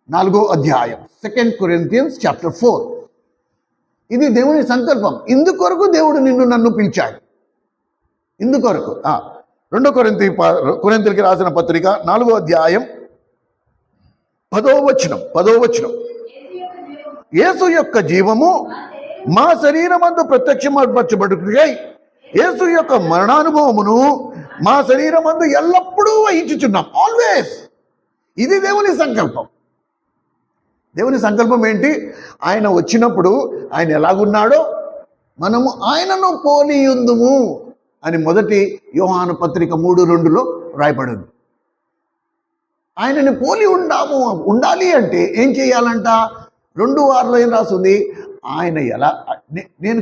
Speaker 1: 4వ అధ్యాయం 2 Corinthians chapter 4. ఇది దేవుని సంకల్పం. ఇందుకొరకు దేవుడు నిన్ను నన్ను పిలిచాడు. ఇందుకొరకు 2 కొరింథీయులకు రాసిన పత్రిక 4వ అధ్యాయం 10వ వచనం. యేసు యొక్క జీవము మా శరీరమందు ప్రత్యక్షపరచబడుటకై యేసు యొక్క మరణానుభవమును మా శరీరమందు ఎల్లప్పుడూ వహించుచున్నాం. ఆల్వేస్. ఇది దేవుని సంకల్పం. దేవుని సంకల్పం ఏంటి? ఆయన వచ్చినప్పుడు ఆయన ఎలాగున్నాడో మనము ఆయనను పోలియుందుము అని మొదటి యోహాను పత్రిక 3:2లో రాయబడింది. ఆయనని పోలి ఉండాలి అంటే ఏం చేయాలంట? 2:6లో ఏం రాస్తుంది? ఆయన ఎలా నేను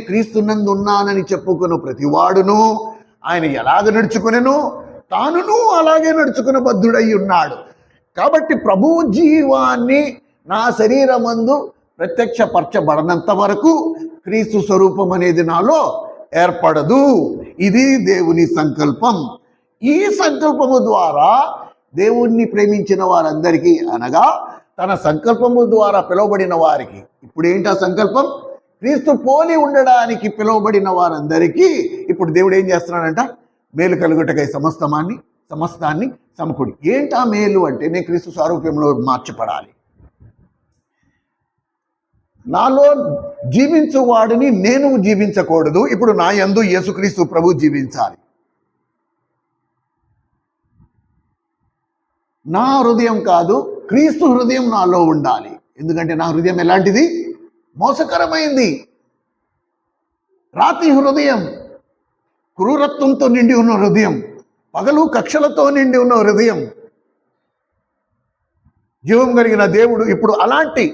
Speaker 1: క్రీస్తునందు ఉన్నానని చెప్పుకున్న ప్రతివాడును ఆయన ఎలాగ నడుచుకునేను తానును అలాగే నడుచుకున్న బద్ధుడై ఉన్నాడు. కాబట్టి ప్రభువు జీవాన్ని నా శరీరమందు ప్రత్యక్షపరచబడనంత వరకు క్రీస్తు స్వరూపం అనేది నాలో ఏర్పడదు. ఇది దేవుని సంకల్పం. ఈ సంకల్పము ద్వారా దేవుణ్ణి ప్రేమించిన వారందరికీ అనగా తన సంకల్పము ద్వారా పిలువబడిన వారికి, ఇప్పుడు ఏంటి ఆ సంకల్పం? క్రీస్తు పోలి ఉండడానికి పిలువబడిన వారందరికీ ఇప్పుడు దేవుడు ఏం చేస్తున్నాడంట? మేలు కలుగుటకై సమస్తాన్ని సమకూడి. ఏంటా మేలు అంటే నేను క్రీస్తు స్వరూపంలో మార్చబడాలి. నాలో జీవించు వాడిని నేను జీవించకూడదు. ఇప్పుడు నా యందు యేసుక్రీస్తు ప్రభు జీవించాలి. నా హృదయం కాదు, క్రీస్తు హృదయం నాలో ఉండాలి. ఎందుకంటే నా హృదయం ఎలాంటిది? మోసకరమైంది. రాతి హృదయం, క్రూరత్వంతో నిండి ఉన్న హృదయం, పగలు కక్షలతో నిండి ఉన్న హృదయం. జీవం కలిగిన దేవుడు ఇప్పుడు అలాంటి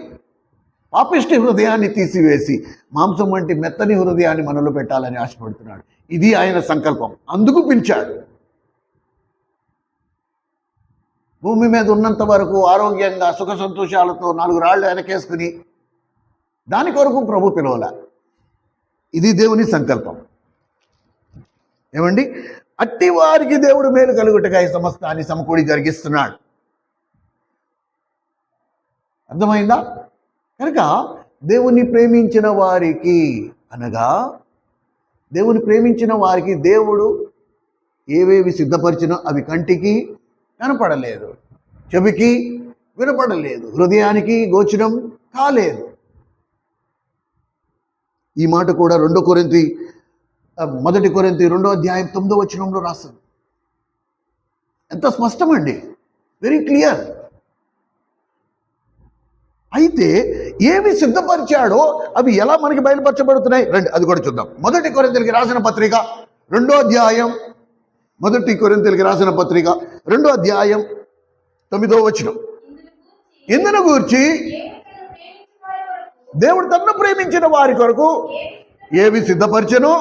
Speaker 1: పాపిష్టి హృదయాన్ని తీసివేసి మాంసం వంటి మెత్తని హృదయాన్ని మనలో పెట్టాలని ఆశపడుతున్నాడు. ఇది ఆయన సంకల్పం. అందుకు పిలిచాడు. భూమి మీద ఉన్నంత వరకు ఆరోగ్యంగా సుఖ సంతోషాలతో 4 రాళ్ళు వెనకేసుకుని దాని కొరకు ప్రభు పిలవల. ఇది దేవుని సంకల్పం. ఏమండి? అట్టి వారికి దేవుడు మేలు కలుగుటకై సమస్తాన్ని సమకూడి జరిగిస్తున్నాడు. అర్థమైందా? కనుక దేవుని ప్రేమించిన వారికి అనగా దేవుని ప్రేమించిన వారికి దేవుడు ఏవేవి సిద్ధపరిచినో అవి కంటికి కనపడలేదు, చెవికి వినపడలేదు, హృదయానికి గోచరం కాలేదు. ఈ మాట కూడా 1 కొరింథీ 2వ అధ్యాయం 9వ వచనంలో రాస్తుంది. ఎంత స్పష్టమండి, వెరీ క్లియర్. అయితే ఏమి సిద్ధపరిచాడో అవి ఎలా మనకి బయలుపరచబడుతున్నాయి రండి, అది కూడా చూద్దాం. 1 కొరింథీయులకు రాసిన పత్రిక 2వ అధ్యాయం 1 కొరింథీయులకు రాసిన పత్రిక 2వ అధ్యాయం 9వ వచనం. ఇందును గూర్చి దేవుడు తన్ను ప్రేమించిన వారి కొరకు ఏవి సిద్ధపరిచెనో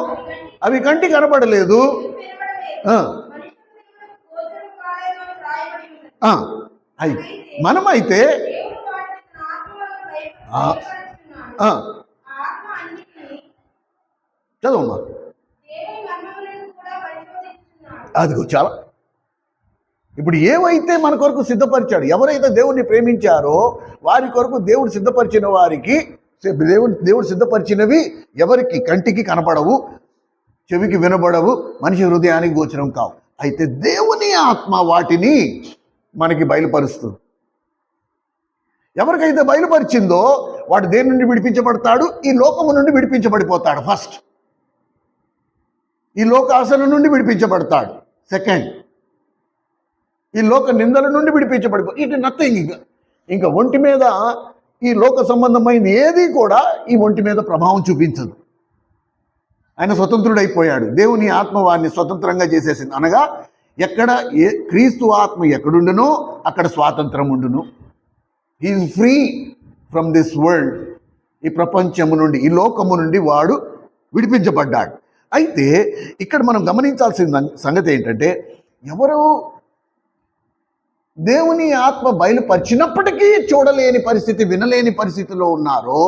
Speaker 1: అవి కంటికి కనబడలేదు. మనమైతే చదవమ్మా, అదిగో చాలా. ఇప్పుడు ఏవైతే మన కొరకు సిద్ధపరిచాడు, ఎవరైతే దేవుణ్ణి ప్రేమించారో వారి కొరకు దేవుడు సిద్ధపరిచిన వారికి, దేవుడు సిద్ధపరిచినవి ఎవరికి కంటికి కనపడవు, చెవికి వినబడవు, మనిషి హృదయానికి గోచరం కావు. అయితే దేవుని ఆత్మ వాటిని మనకి బయలుపరుస్తుంది. ఎవరికైతే బయలుపరిచిందో వాడు దేని నుండి విడిపించబడతాడు? ఈ లోకము నుండి విడిపించబడిపోతాడు. ఫస్ట్ ఈ లోక ఆశల నుండి విడిపించబడతాడు. సెకండ్, ఈ లోక నిందల నుండి విడిపించబడిపో. It nothing. ఇంకా ఒంటి మీద ఈ లోక సంబంధమైంది ఏది కూడా ఈ ఒంటి మీద ప్రభావం చూపించదు. ఆయన స్వతంత్రుడైపోయాడు. దేవుని ఆత్మ వారిని స్వతంత్రంగా చేసేసింది. అనగా ఎక్కడ క్రీస్తు ఆత్మ ఎక్కడుండునో అక్కడ స్వాతంత్రం ఉండును. He is free from this world. ఈ ప్రపంచము నుండి, ఈ లోకము నుండి వాడు విడిపించబడ్డాడు. అయితే ఇక్కడ మనం గమనించాల్సిన సంగతి ఏంటంటే, ఎవరు దేవుని ఆత్మ బయలుపరిచినప్పటికీ చూడలేని పరిస్థితి, వినలేని పరిస్థితిలో ఉన్నారో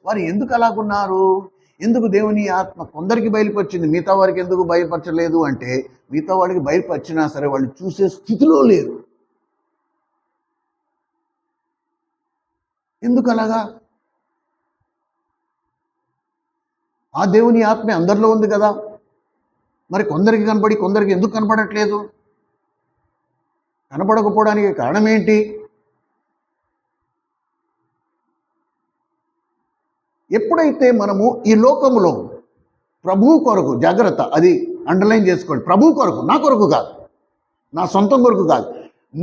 Speaker 1: వారు ఎందుకు అలాగున్నారు? ఎందుకు దేవుని ఆత్మ కొందరికి బయలుపరిచింది, మిగతా వారికి ఎందుకు బయలుపరచలేదు అంటే, మిగతా వాడికి బయలుపరిచినా సరే వాళ్ళు చూసే స్థితిలో లేరు. ఎందుకు అలాగా? ఆ దేవుని ఆత్మ అందరిలో ఉంది కదా, మరి కొందరికి కనపడి కొందరికి ఎందుకు కనపడట్లేదు? కనపడకపోవడానికి కారణం ఏంటి? ఎప్పుడైతే మనము ఈ లోకములో ప్రభువు కొరకు, జాగ్రత్త, అది అండర్లైన్ చేసుకోండి, ప్రభువు కొరకు, నా కొరకు కాదు, నా సొంతం కొరకు కాదు,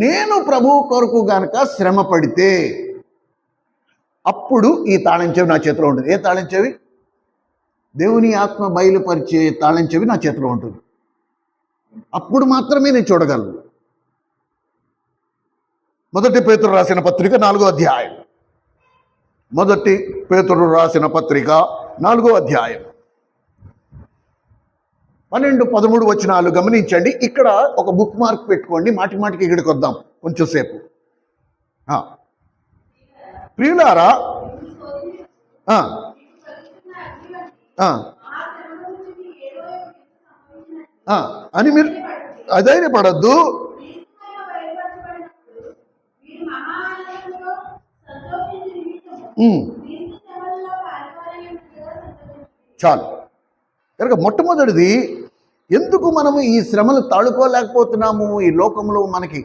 Speaker 1: నేను ప్రభువు కొరకు గనక శ్రమ పడితే అప్పుడు ఈ తాళం చెవి నా చేతిలో ఉంటుంది. ఏ తాళం చెవి? దేవుని ఆత్మ బయలుపరిచే తాళం చెవి నా చేతిలో ఉంటుంది. అప్పుడు మాత్రమే నేను చూడగలను. 1 పేతురు రాసిన పత్రిక 4వ అధ్యాయం. 1 పేతురు రాసిన పత్రిక 4వ అధ్యాయం 12, 13 వచనాలు గమనించండి. ఇక్కడ ఒక బుక్ మార్క్ పెట్టుకోండి. మాటి మాటికి ఇక్కడికి వద్దాం కొంచెం సేపు. ప్రియులారా, అని మీరు అధైర్యపడద్దు. చాలు. కనుక మొట్టమొదటిది, ఎందుకు మనము ఈ శ్రమలు తాళుకోలేకపోతున్నాము? ఈ లోకంలో మనకి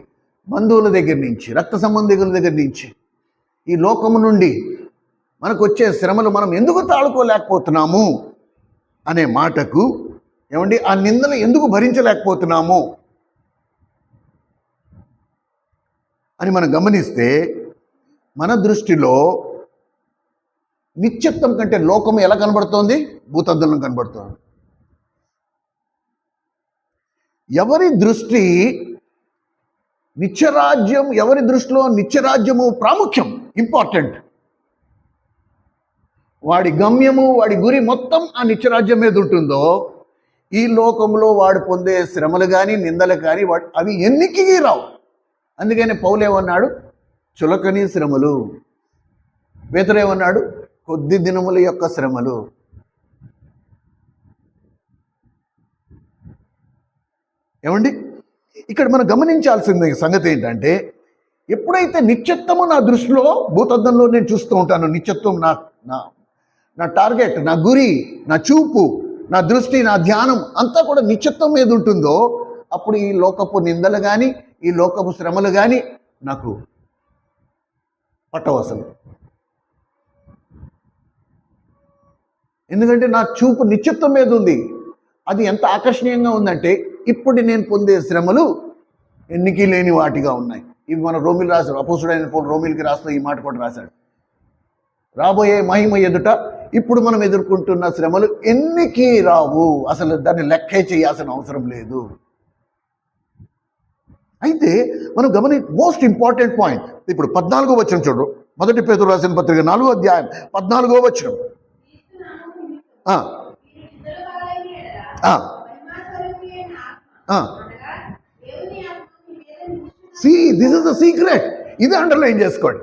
Speaker 1: బంధువుల దగ్గర నుంచి, రక్త సంబంధికుల దగ్గర నుంచి, ఈ లోకము నుండి మనకు వచ్చే శ్రమలు మనం ఎందుకు తాళుకోలేకపోతున్నాము అనే మాటకు, ఏమండి, ఆ నిందలు ఎందుకు భరించలేకపోతున్నాము అని మనం గమనిస్తే, మన దృష్టిలో నిత్యత్వం కంటే లోకము ఎలా కనబడుతోంది? భూతద్దంలో కనబడుతోంది. ఎవరి దృష్టి నిత్యరాజ్యం, ఎవరి దృష్టిలో నిత్యరాజ్యము ప్రాముఖ్యం, ఇంపార్టెంట్, వాడి గమ్యము, వాడి గురి మొత్తం ఆ నిత్యరాజ్యం మీద ఉంటుందో, ఈ లోకంలో వాడు పొందే శ్రమలు కానీ నిందలు కానీ అవి ఎన్నికి రావు. అందుకని పౌలేమన్నాడు? చులకని శ్రమలు. పేతురేమన్నాడు? కొద్ది దినముల యొక్క శ్రమలు. ఏమండి, ఇక్కడ మనం గమనించాల్సిన సంగతి ఏంటంటే, ఎప్పుడైతే నిత్యత్వము నా దృష్టిలో, భూతద్దంలో నేను చూస్తూ ఉంటాను, నిత్యత్వం నా టార్గెట్, నా గురి, నా చూపు, నా దృష్టి, నా ధ్యానం అంతా కూడా నిత్యత్వం మీద ఉంటుందో, అప్పుడు ఈ లోకపు నిందలు కానీ, ఈ లోకపు శ్రమలు కానీ నాకు పట్టవసలు. ఎందుకంటే నా చూపు నిశ్చిత్వం మీద ఉంది. అది ఎంత ఆకర్షణీయంగా ఉందంటే ఇప్పుడు నేను పొందే శ్రమలు ఎన్నికి లేని వాటిగా ఉన్నాయి. ఇవి మన రోమిలు రాశాడు, అపోస్తుడైన పౌలు రోమిలికి రాస్తూ ఈ మాట కూడా రాశాడు. రాబోయే మహిమ ఎదుట ఇప్పుడు మనం ఎదుర్కొంటున్న శ్రమలు ఎన్నికి రావు, అసలు దాన్ని లెక్కే చేయాల్సిన అవసరం లేదు. అయితే మనం మోస్ట్ ఇంపార్టెంట్ పాయింట్ ఇప్పుడు 14వ వచనం చూడు. 1 పేతురు రాసిన పత్రిక 4వ అధ్యాయం 14వ వచనం. This is the secret. ఇది అండర్లైన్ చేసుకోండి.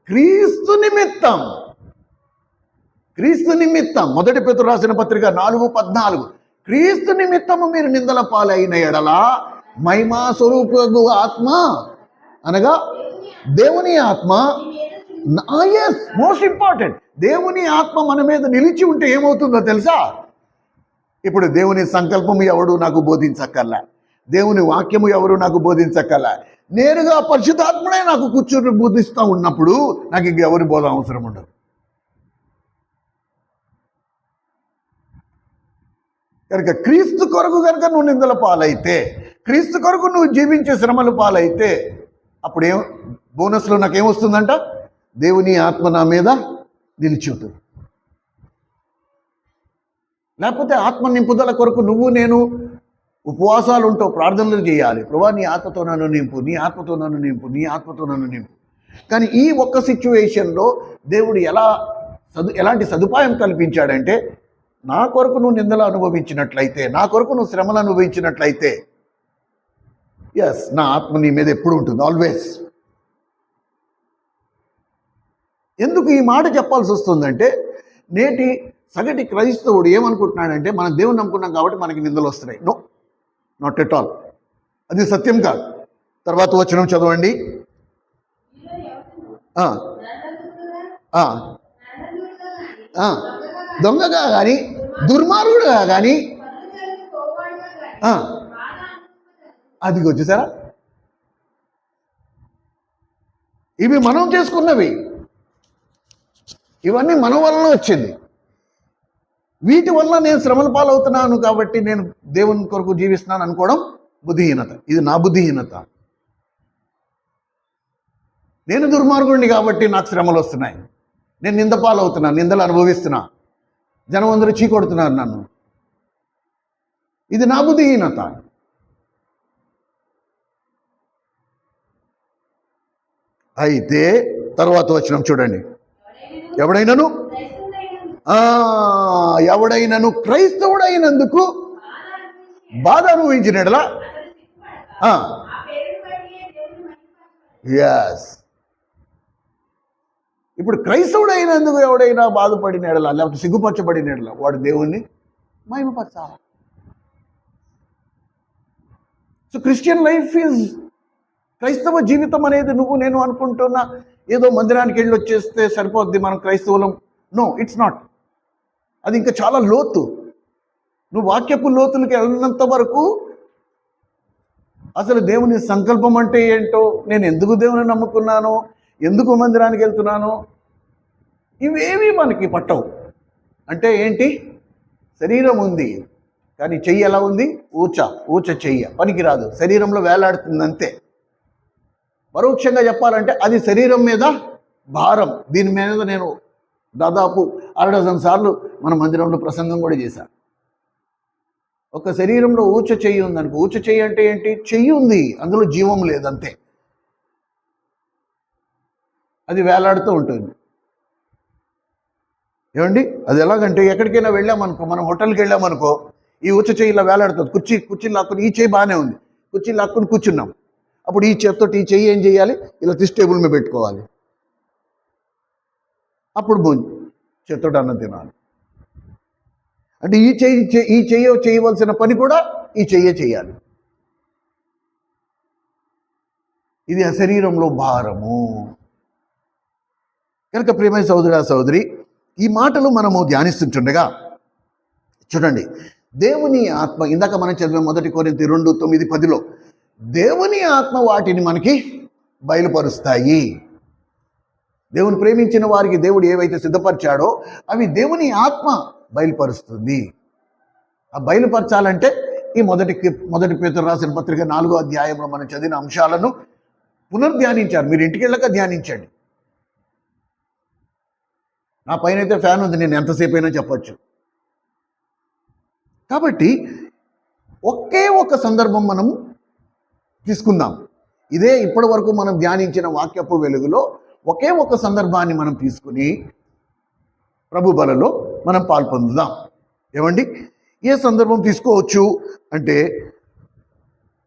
Speaker 1: క్రీస్తు నిమిత్తం 1 పేతురు రాసిన పత్రిక 4:14 క్రీస్తు నిమిత్తము మీరు నిందల పాలైన ఎడల మహిమా స్వరూపగు ఆత్మ అనగా దేవుని ఆత్మ, మోస్ట్ ఇంపార్టెంట్, దేవుని ఆత్మ మన మీద నిలిచి ఉంటే ఏమవుతుందో తెలుసా? ఇప్పుడు దేవుని సంకల్పము ఎవడు నాకు బోధించక్కర్లా, దేవుని వాక్యము ఎవరు నాకు బోధించక్కర్లా, నేరుగా పరిశుద్ధాత్మనే నాకు కూర్చొని బోధిస్తూ ఉన్నప్పుడు నాకు ఇంక ఎవరి బోధ అవసరం ఉండదు. కనుక క్రీస్తు కొరకు కనుక నువ్వు నిందల పాలైతే, క్రీస్తు కొరకు నువ్వు జీవించే శ్రమల పాలైతే అప్పుడేం బోనస్లో నాకేమొస్తుందంట? దేవుని ఆత్మ నా మీద నిలిచి ఉంటుంది. లేకపోతే ఆత్మ నింపుదల కొరకు నువ్వు నేను ఉపవాసాలు ఉంటావు, ప్రార్థనలు చేయాలి. ప్రభువా నీ ఆత్మతో నన్ను నింపు, నీ ఆత్మతో నన్ను నింపు, నీ ఆత్మతో నన్ను నింపు. కానీ ఈ ఒక్క సిచ్యువేషన్లో దేవుడు ఎలాంటి సదుపాయం కల్పించాడంటే, నా కొరకు నువ్వు నిందలు అనుభవించినట్లయితే, నా కొరకు నువ్వు శ్రమలు అనుభవించినట్లయితే, ఎస్, నా ఆత్మ నీ మీద ఎప్పుడు ఉంటుంది, ఆల్వేస్. ఎందుకు ఈ మాట చెప్పాల్సి వస్తుందంటే, నేటి సగటి క్రైస్తవుడు ఏమనుకుంటున్నాడంటే, మనం దేవుని నమ్ముకున్నాం కాబట్టి మనకి నిందలు వస్తున్నాయి. No, not at all. అది సత్యం కాదు. తర్వాత వచనం చదవండి. దొంగగా కానీ దుర్మార్గుడుగా కానీ అది వచ్చేసారా? ఇవి మనం చేసుకున్నవి, ఇవన్నీ మన వలన వచ్చింది. వీటి వల్ల నేను శ్రమల పాలవుతున్నాను కాబట్టి నేను దేవుని కొరకు జీవిస్తున్నాను అనుకోవడం బుద్ధిహీనత. ఇది నా బుద్ధిహీనత. నేను దుర్మార్గుడిని కాబట్టి నాకు శ్రమలు వస్తున్నాయి, నేను నింద పాలవుతున్నాను, నిందలు అనుభవిస్తున్నా, జనం అందరూ చీకొడుతున్నారు నన్ను. ఇది నా బుద్ధిహీనత. అయితే తర్వాత వచనం చూడండి. ఎవడైనను క్రైస్తవుడైనందుకు బాధ అనుభవించినట్లా, ఎస్, ఇప్పుడు క్రైస్తవుడైనందుకు ఎవడైనా బాధపడినట్లా లేకపోతే సిగ్గుపరచబడినట్లా వాడు దేవుణ్ణి మహిమపరచాలి. సో క్రిస్టియన్ లైఫ్ ఈజ్, క్రైస్తవ జీవితం అనేది నువ్వు నేను అనుకుంటున్నా ఏదో మందిరానికి వెళ్ళి వచ్చేస్తే సరిపోద్ది మనం క్రైస్తవులం. No, it's not. అది ఇంకా చాలా లోతు. నువ్వు వాక్యపు లోతులకి వెళ్ళినంత వరకు అసలు దేవుని సంకల్పం అంటే ఏంటో, నేను ఎందుకు దేవుని నమ్ముకున్నాను, ఎందుకు మందిరానికి వెళ్తున్నాను, ఇవేమీ మనకి పట్టవు. అంటే ఏంటి? శరీరం ఉంది కానీ చెయ్యి ఎలా ఉంది? ఊచ చెయ్య పనికిరాదు, శరీరంలో వేలాడుతుంది అంతే. పరోక్షంగా చెప్పాలంటే అది శరీరం మీద భారం. దీని మీద నేను దాదాపు 6 డజన్ సార్లు మన మందిరంలో ప్రసంగం కూడా చేశాను. ఒక శరీరంలో ఊచ చెయ్యి ఉందనుకో, ఊచ చెయ్యి అంటే ఏంటి? చెయ్యి ఉంది, అందులో జీవం లేదంతే, అది వేలాడుతూ ఉంటుంది. ఏమండి, అది ఎలాగంటే ఎక్కడికైనా వెళ్ళామనుకో, మనం హోటల్కి వెళ్ళామనుకో, ఈ ఊచ చెయ్యి ఇలా వేలాడుతుంది. కుర్చీని లాక్కుని, ఈ చెయ్యి బాగానే ఉంది, కుర్చీని లాక్కుని కూర్చున్నాం. అప్పుడు ఈ చేతితో ఈ చెయ్యి ఏం చేయాలి? ఇలా తీసి టేబుల్ మీద పెట్టుకోవాలి. అప్పుడు చేతితో అన్నం తినాలి. అంటే ఈ చెయ్యి చేయవలసిన పని కూడా ఈ చెయ్యే చేయాలి. ఇది ఆ శరీరంలో భారము. కనుక ప్రియమైన సోదరి, ఈ మాటలు మనము ధ్యానిస్తుంటుండగా చూడండి, దేవుని ఆత్మ, ఇందాక మనం చదివే 1 కొరింథీ 2:9-10లో దేవుని ఆత్మ వాటిని మనకి బయలుపరుస్తాయి. దేవుని ప్రేమించిన వారికి దేవుడు ఏవైతే సిద్ధపరిచాడో అవి దేవుని ఆత్మ బయలుపరుస్తుంది. ఆ బయలుపరచాలంటే ఈ మొదటి పేతురు రాసిన పత్రిక 4వ అధ్యాయంలో మనం చదివిన అంశాలను పునర్ధ్యానించారు. మీరు ఇంటికి వెళ్ళక ధ్యానించండి. నా పైన అయితే ఫ్యాన్ ఉంది, నేను ఎంతసేపు అయినా చెప్పచ్చు. కాబట్టి ఒకే ఒక సందర్భం మనం తీసుకుందాం. ఇదే ఇప్పటి వరకు మనం ధ్యానించిన వాక్యపు వెలుగులో ఒకే ఒక సందర్భాన్ని మనం తీసుకుని ప్రభు బలలో మనం పాల్పొందుదాం. ఏమండి, ఏ సందర్భం తీసుకోవచ్చు అంటే,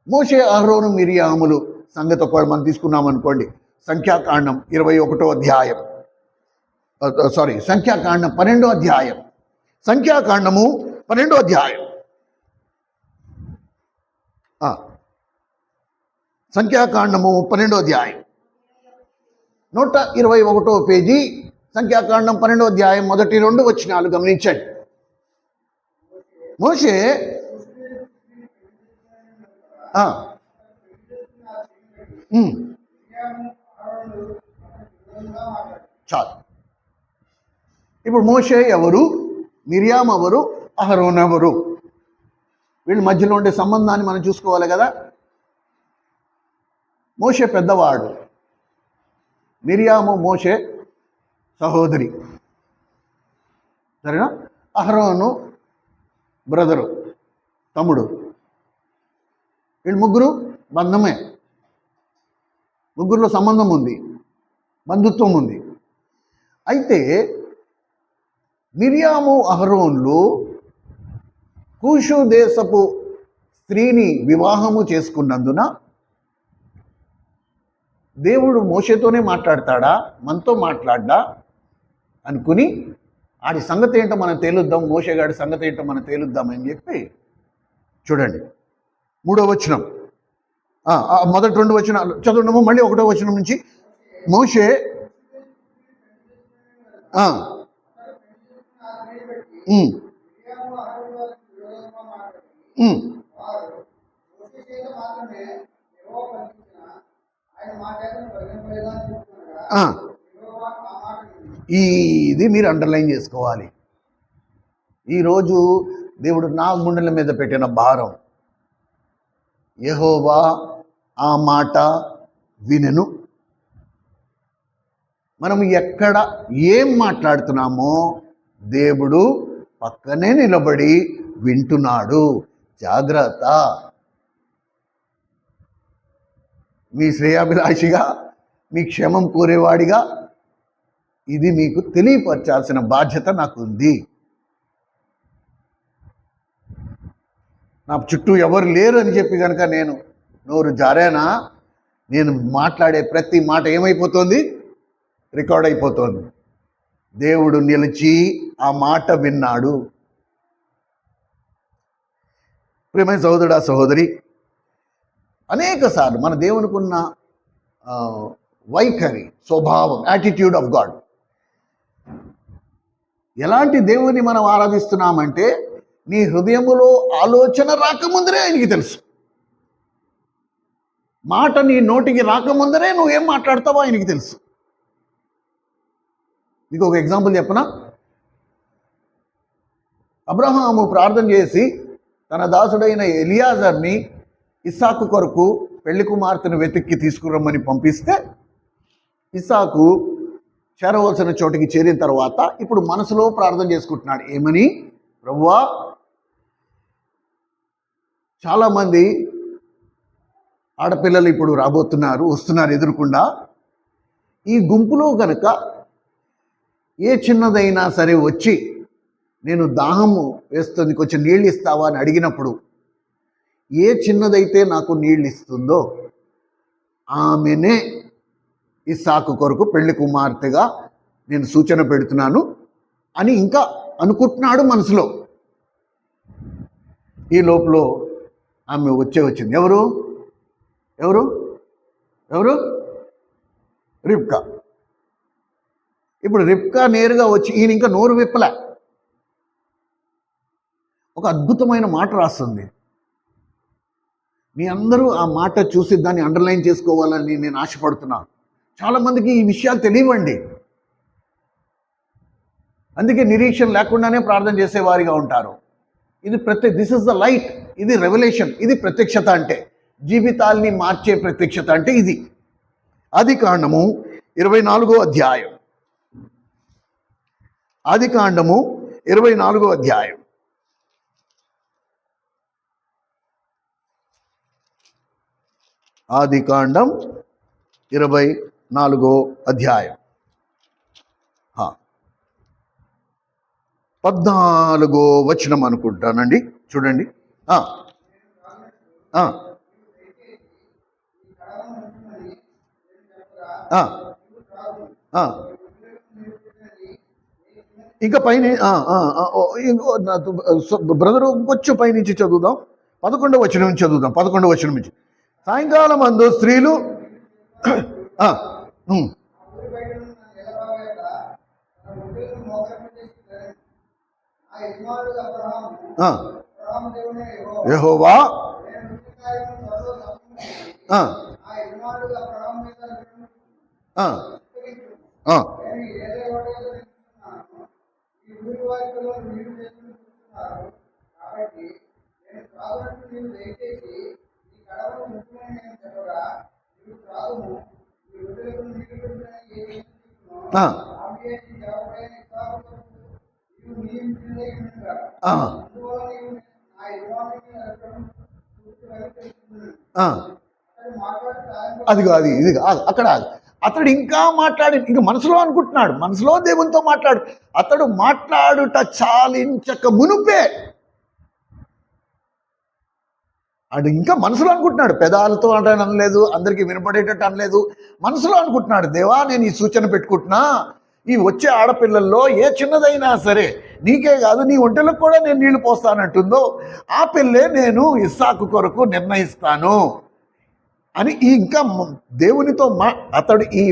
Speaker 1: మోషే అహరోను మిరియాములు సంగతి ఒకవేళ మనం తీసుకున్నాం అనుకోండి. సంఖ్యాకాండం 21వ అధ్యాయం, సంఖ్యాకాండం 12వ అధ్యాయం, సంఖ్యాకాండము 12వ అధ్యాయం, సంఖ్యాకాండము 12వ అధ్యాయం 121వ పేజీ, సంఖ్యాకాండం 12వ అధ్యాయం మొదటి 2 వచనాలు గమనించండి. మోషే చాలు. ఇప్పుడు మోషే ఎవరు, మిరియాం ఎవరు, అహరోన్ ఎవరు? వీళ్ళ మధ్యలో ఉండే సంబంధాన్ని మనం చూసుకోవాలి కదా. మోషే పెద్దవాడు, మిరియాము మోషే సహోదరి, సరేనా? అహరోను బ్రదరు, తమ్ముడు. వీళ్ళు ముగ్గురు బంధమే, ముగ్గురులో సంబంధం ఉంది, బంధుత్వం ఉంది. అయితే మిరియాము అహరోన్లు కూషు దేశపు స్త్రీని వివాహము చేసుకున్నందున దేవుడు మోషేతోనే మాట్లాడతాడా, మనతో మాట్లాడ్డా అనుకుని ఆడి సంగతి ఏంటో మనం తేలుద్దాం, మోషేగాడి సంగతి ఏంటో మనం తేలుద్దామని చెప్పి చూడండి 3వ వచనం, మొదటి 2 వచనాలు చదువున్నాము. మళ్ళీ 1వ వచనం నుంచి. మోషే ఇది మీరు అండర్లైన్ చేసుకోవాలి. ఈరోజు దేవుడు నా గుండెల మీద పెట్టిన భారం, యెహోవా ఆ మాట వినెను. మనం ఎక్కడ ఏం మాట్లాడుతున్నామో దేవుడు పక్కనే నిలబడి వింటున్నాడు. జాగ్రత్త. మీ శ్రేయాభిలాషిగా, మీ క్షేమం కోరేవాడిగా ఇది మీకు తెలియపరచాల్సిన బాధ్యత నాకు ఉంది. నా చుట్టూ ఎవరు లేరు అని చెప్పి కనుక నేను నోరు జారేనా, నేను మాట్లాడే ప్రతి మాట ఏమైపోతుంది? రికార్డ్ అయిపోతుంది. దేవుడు నిలిచి ఆ మాట విన్నాడు. ప్రియమైన సహోదరుడా, సహోదరి, అనేక సార్లు మన దేవునికి ఉన్న వైఖరి, స్వభావం, యాటిట్యూడ్ ఆఫ్ గాడ్, ఎలాంటి దేవుని మనం ఆరాధిస్తున్నామంటే నీ హృదయములో ఆలోచన రాకముందరే ఆయనకి తెలుసు. మాట నీ నోటికి రాకముందరే నువ్వేం మాట్లాడతావో ఆయనకి తెలుసు. మీకు ఒక ఎగ్జాంపుల్ చెప్పనా? అబ్రహాము ప్రార్థన చేసి తన దాసుడైన ఎలియాజర్ని ఇస్సాకు కొరకు పెళ్లి కుమార్తెను వెతికి తీసుకురమ్మని పంపిస్తే, ఇస్సాకు చేరవలసిన చోటికి చేరిన తర్వాత ఇప్పుడు మనసులో ప్రార్థన చేసుకుంటున్నాడు. ఏమని? ప్రభువా, చాలామంది ఆడపిల్లలు ఇప్పుడు వస్తున్నారు ఎదురుకుండా. ఈ గుంపులో కనుక ఏ చిన్నదైనా సరే వచ్చి నేను దాహము వేస్తుంది, కొంచెం నీళ్ళు ఇస్తావా అని అడిగినప్పుడు, ఏ చిన్నదైతే నాకు నీళ్ళు ఇస్తుందో ఆమెనే ఇస్సాకు కొరకు పెళ్లి కుమార్తెగా నేను సూచన పెడుతున్నాను అని ఇంకా అనుకుంటున్నాడు మనసులో. ఈ లోపల ఆమె వచ్చింది. ఎవరు ఎవరు ఎవరు రిబ్కా. ఇప్పుడు రిబ్కా నేరుగా వచ్చి, ఈయన ఇంకా నోరు విప్పలే, ఒక అద్భుతమైన మాట రాస్తుంది. మీ అందరూ ఆ మాట చూసి దాన్ని అండర్లైన్ చేసుకోవాలని నేను ఆశపడుతున్నాను. చాలామందికి ఈ విషయాలు తెలియవండి. అందుకే నిరీక్షణ లేకుండానే ప్రార్థన చేసేవారిగా ఉంటారు. ఇది దిస్ ఇస్ ద లైట్, ఇది రెవల్యూషన్, ఇది ప్రత్యక్షత. అంటే జీవితాల్ని మార్చే ప్రత్యక్షత అంటే ఇది. ఆదికాండము 24వ అధ్యాయం. ఆదికాండము 24వ అధ్యాయం. ఆదికాండం 24వ అధ్యాయం 14వ వచనం అనుకుంటానండి. చూడండి. ఇంకా పైన బ్రదరు కొంచెం పైనుంచి చదువుదాం. 11వ వచనం నుంచి చదువుదాం. 11వ వచనం నుంచి. సాయంకాలం అందు స్త్రీలు యెహోవా అదిగో అది ఇది అక్కడ అతడు ఇంకా ఇంక మనసులో అనుకుంటున్నాడు, మనసులో దేవునితో అతడు మాట్లాడుట చాలించక మునుపే, అటు ఇంకా మనసులో అనుకుంటున్నాడు, పెదాలతో అనలేదు, అందరికీ వినపడేటట్టు అనలేదు, మనసులో అనుకుంటున్నాడు, దేవా నేను ఈ సూచన పెట్టుకుంటున్నా, ఈ వచ్చే ఆడపిల్లల్లో ఏ చిన్నదైనా సరే నీకే కాదు నీ ఒంటెలకు కూడా నేను నీళ్లు పోస్తానంటుందో ఆ పిల్లే నేను ఇస్సాకు కొరకు నిర్ణయిస్తాను అని ఇంకా దేవునితో అతడు ఈ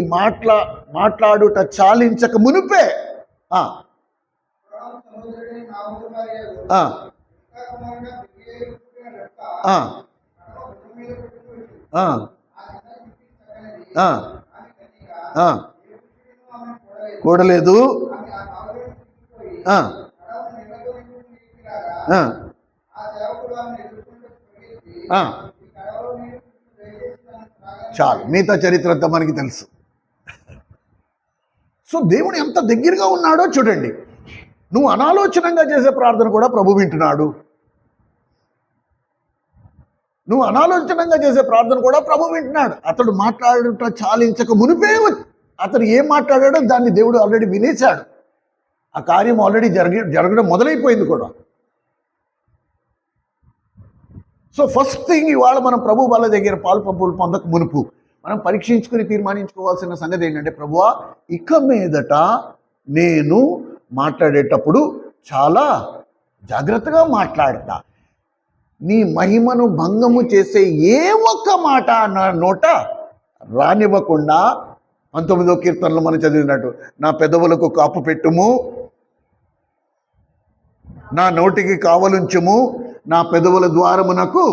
Speaker 1: మాట్లాడుట చాలించక మునిపే కూడలేదు. చాలు, మిగతా చరిత్ర అంతా మనకి తెలుసు. సో దేవుడు ఎంత దగ్గరగా ఉన్నాడో చూడండి. నువ్వు అనాలోచనంగా చేసే ప్రార్థన కూడా ప్రభు వింటున్నాడు. నువ్వు అనాలోచనంగా చేసే ప్రార్థన కూడా ప్రభు వింటున్నాడు. అతడు మాట్లాడుట చాలించక మునిపే అతడు ఏం మాట్లాడాడో దాన్ని దేవుడు ఆల్రెడీ వినేశాడు. ఆ కార్యం ఆల్రెడీ జరగడం మొదలైపోయింది కూడా. సో ఫస్ట్ థింగ్ ఇవాళ మనం ప్రభు వాళ్ళ దగ్గర పాలు పంపులు పొందక మునుపు మనం పరీక్షించుకుని తీర్మానించుకోవాల్సిన సంగతి ఏంటంటే, ప్రభువా ఇక మీదట నేను మాట్లాడేటప్పుడు చాలా జాగ్రత్తగా మాట్లాడతా, నీ మహిమను భంగము చేసే ఏ ఒక్క మాట నా నోట రానివ్వకుండా 19వ కీర్తనలో మనం చదివినట్టు నా పెదవులకు కాపు పెట్టుము, నా నోటికి కావలుంచుము, నా పెదవుల ద్వారమునకు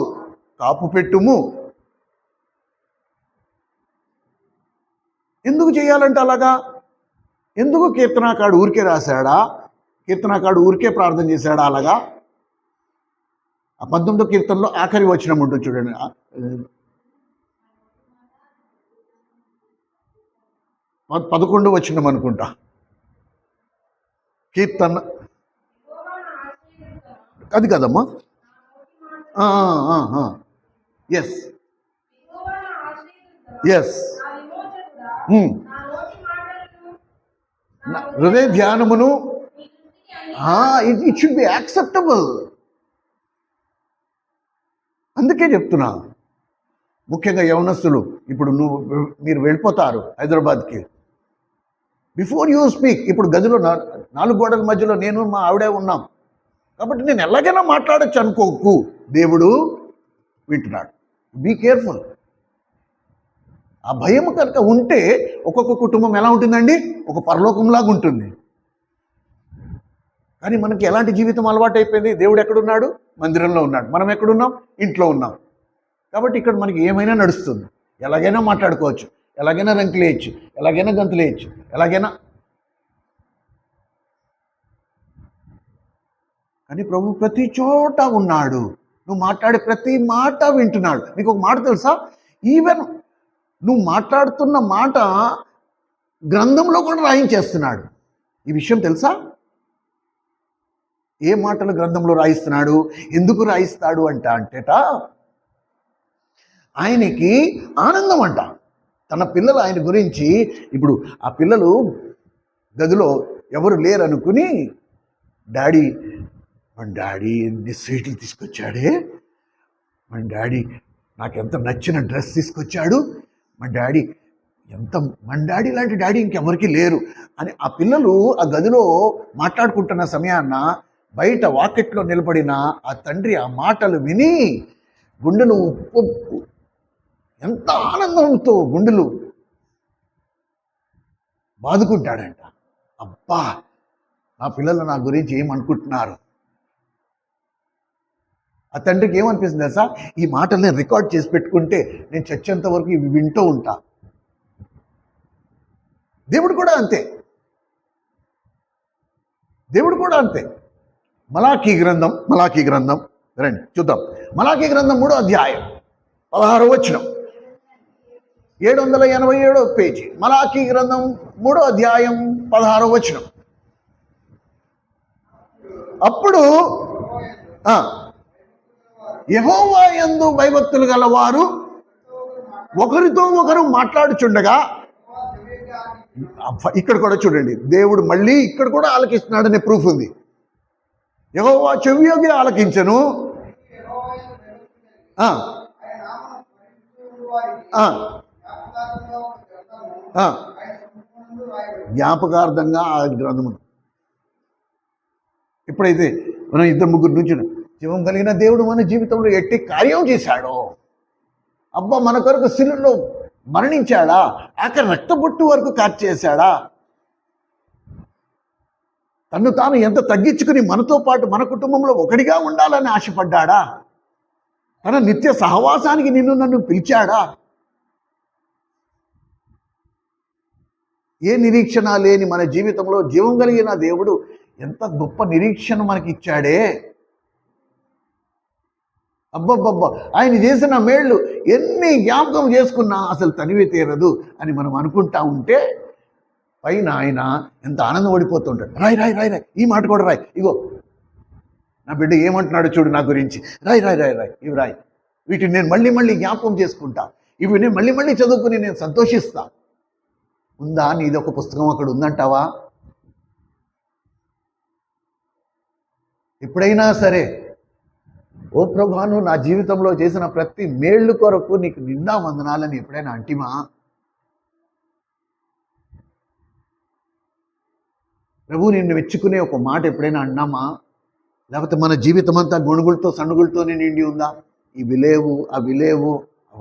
Speaker 1: కాపు పెట్టుము. ఎందుకు చేయాలంటే అలాగా? ఎందుకు? కీర్తనాకాడు ఊరికే రాశాడా? కీర్తనాకాడు ఊరికే ప్రార్థన చేశాడా? అలాగా ఆ 19వ కీర్తనలో ఆఖరి వచనం ఉంటుంది చూడండి, 11వ వచనం అనుకుంటా. కీర్తన అది కదమ్మా. ఎస్ ఎస్ హృదయ ధ్యానమును ఇట్ షుడ్ బి యాక్సెప్టబుల్. అందుకే చెప్తున్నా, ముఖ్యంగా యవనస్తులు, ఇప్పుడు మీరు వెళ్ళిపోతారు హైదరాబాద్కి. బిఫోర్ యూ స్పీక్, ఇప్పుడు గదిలో 4 గోడల మధ్యలో నేను మా ఆవిడే ఉన్నాం కాబట్టి నేను ఎలాగైనా మాట్లాడచ్చు అనుకోకు, దేవుడు వింటున్నాడు. Be careful. ఆ భయం కనుక ఉంటే ఒక్కొక్క కుటుంబం ఎలా ఉంటుందండి? ఒక పరలోకంలాగా ఉంటుంది. కానీ మనకి ఎలాంటి జీవితం అలవాటు అయిపోయింది? దేవుడు ఎక్కడున్నాడు? మందిరంలో ఉన్నాడు. మనం ఎక్కడున్నాం? ఇంట్లో ఉన్నాం. కాబట్టి ఇక్కడ మనకి ఏమైనా నడుస్తుంది, ఎలాగైనా మాట్లాడుకోవచ్చు, ఎలాగైనా రంకులేయచ్చు, ఎలాగైనా గంతులేయచ్చు, ఎలాగైనా. కానీ ప్రభు ప్రతి చోట ఉన్నాడు. నువ్వు మాట్లాడే ప్రతి మాట వింటున్నాడు. నీకు ఒక మాట తెలుసా? ఈవెన్ నువ్వు మాట్లాడుతున్న మాట గ్రంథంలో కూడా రాయించేస్తున్నాడు. ఈ విషయం తెలుసా? ఏ మాటలు గ్రంథంలో రాయిస్తున్నాడు? ఎందుకు రాయిస్తాడు అంటేట ఆయనకి ఆనందం అంట. తన పిల్లలు ఆయన గురించి, ఇప్పుడు ఆ పిల్లలు గదిలో ఎవరు లేరనుకుని, మన డాడీ ఎన్ని స్వీట్లు తీసుకొచ్చాడే, మన డాడీ నాకెంత నచ్చిన డ్రెస్ తీసుకొచ్చాడు, మన డాడీ లాంటి డాడీ ఇంకెవరికి లేరు అని ఆ పిల్లలు ఆ గదిలో మాట్లాడుకుంటున్న సమయాన్న బయట వాకెట్లో నిలబడిన ఆ తండ్రి ఆ మాటలు విని గుండెలు ఎంత ఆనందంతో గుండెలు బాదుకుంటాడంట. అబ్బా, నా పిల్లలు నా గురించి ఏమనుకుంటున్నారు. ఆ తండ్రికి ఏమనిపిస్తుంది తెలుసా? ఈ మాటలు నేను రికార్డ్ చేసి పెట్టుకుంటే నేను చచ్చేంత వరకు ఇవి వింటూ ఉంటా. దేవుడు కూడా అంతే. మలాకీ గ్రంథం రండి చూద్దాం. మలాకీ గ్రంథం 3వ అధ్యాయం 16వ వచనం, 787వ పేజీ. మలాకీ గ్రంథం 3వ అధ్యాయం 16వ వచనం. అప్పుడు యెహోవా యందు భయభక్తులు గలవారు ఒకరితో ఒకరు మాట్లాడుచుండగా, ఇక్కడ కూడా చూడండి, దేవుడు మళ్ళీ ఇక్కడ కూడా ఆలకిస్తున్నాడనే ప్రూఫ్ ఉంది. యెహోవా చెవియొగ్గి ఆలకించెను, జ్ఞాపకార్థంగా ఆ గ్రంథము. ఎప్పుడైతే మనం 2-3 నుంచి జీవం కలిగిన దేవుడు మన జీవితంలో ఎట్టి కార్యం చేశాడో, అబ్బా మన కొరకు శిలువలో మరణించాడా, ఆఖరి రక్తబొట్టు వరకు కార్చేశాడా, తను తాను ఎంత తగ్గించుకుని మనతో పాటు మన కుటుంబంలో ఒకటిగా ఉండాలని ఆశపడ్డాడా, తన నిత్య సహవాసానికి నన్ను పిలిచాడా, ఏ నిరీక్షణ లేని మన జీవితంలో జీవం కలిగిన దేవుడు ఎంత గొప్ప నిరీక్షణ మనకి ఇచ్చాడే. అబ్బబ్బబ్బా, ఆయన చేసిన మేళ్ళు ఎన్ని జ్ఞాపకం చేసుకున్నా అసలు తనివి తీరదు అని మనం అనుకుంటా ఉంటే పైన ఆయన ఎంత ఆనందం పడిపోతుంటాడు. రాయ్ రాయ్ రాయ్ రాయ్, ఈ మాట కూడా రాయ్, ఇగో నా బిడ్డ ఏమంటున్నాడు చూడు నా గురించి, రాయ్ రాయ్ రాయ్ రాయ్, ఇవి రాయ్, వీటిని నేను మళ్ళీ జ్ఞాపకం చేసుకుంటా, ఇవి నేను మళ్ళీ చదువుకుని నేను సంతోషిస్తా. ఉందా నీది ఒక పుస్తకం అక్కడ ఉందంటావా? ఎప్పుడైనా సరే, ఓ ప్రభా, నువ్వు నా జీవితంలో చేసిన ప్రతి మేళ్ళు కొరకు నీకు నిండా వందనాలని ఎప్పుడైనా అంటిమా? ప్రభు నిన్ను మెచ్చుకునే ఒక మాట ఎప్పుడైనా అన్నామా? లేకపోతే మన జీవితం అంతా గొణుగులతో సణుగులతోనే నిండి ఉందా? ఇవి లేవు, అవి లేవు,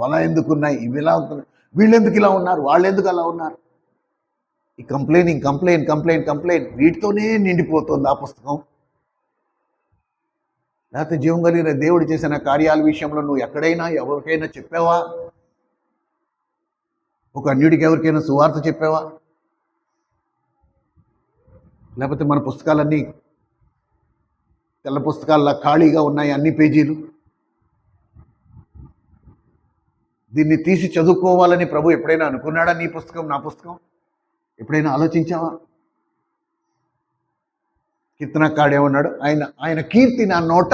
Speaker 1: అలా ఎందుకున్నాయి, ఇవి ఇలా ఉంటున్నాయి, వీళ్ళెందుకు ఇలా ఉన్నారు, వాళ్ళు ఎందుకు అలా ఉన్నారు, ఈ కంప్లైంట్ వీటితోనే నిండిపోతుంది ఆ పుస్తకం. లేకపోతే జీవం కలిగిన దేవుడు చేసిన కార్యాల విషయంలో నువ్వు ఎక్కడైనా ఎవరికైనా చెప్పావా? ఒక అన్యుడికి ఎవరికైనా సువార్త చెప్పావా? లేకపోతే మన పుస్తకాలన్నీ తెల్ల పుస్తకాల్లో ఖాళీగా ఉన్నాయి, అన్ని పేజీలు. దీన్ని తీసి చదువుకోవాలని ప్రభు ఎప్పుడైనా అనుకున్నాడా? నీ పుస్తకం, నా పుస్తకం ఎప్పుడైనా ఆలోచించావా? కీర్తనకాడేమన్నాడు? ఆయన కీర్తి నా నోట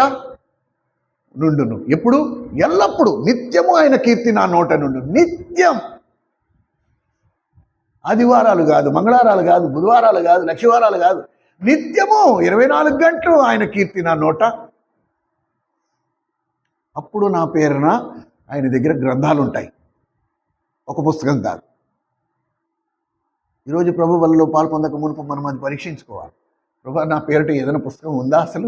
Speaker 1: నుండును. ఎప్పుడు? ఎల్లప్పుడు, నిత్యము ఆయన కీర్తి నా నోట నుండు. నిత్యం. ఆదివారాలు కాదు, మంగళవారాలు కాదు, బుధవారాలు కాదు, లక్షవారాలు కాదు, నిత్యము 24 గంటలు ఆయన కీర్తి నా నోట. అప్పుడు నా పేరున ఆయన దగ్గర గ్రంథాలు ఉంటాయి, ఒక పుస్తకం కాదు. ఈరోజు ప్రభు వల్లలో పాల్పొందక మునుపు మనం అది పరీక్షించుకోవాలి. ప్రభు, నా పేరిట ఏదైనా పుస్తకం ఉందా? అసలు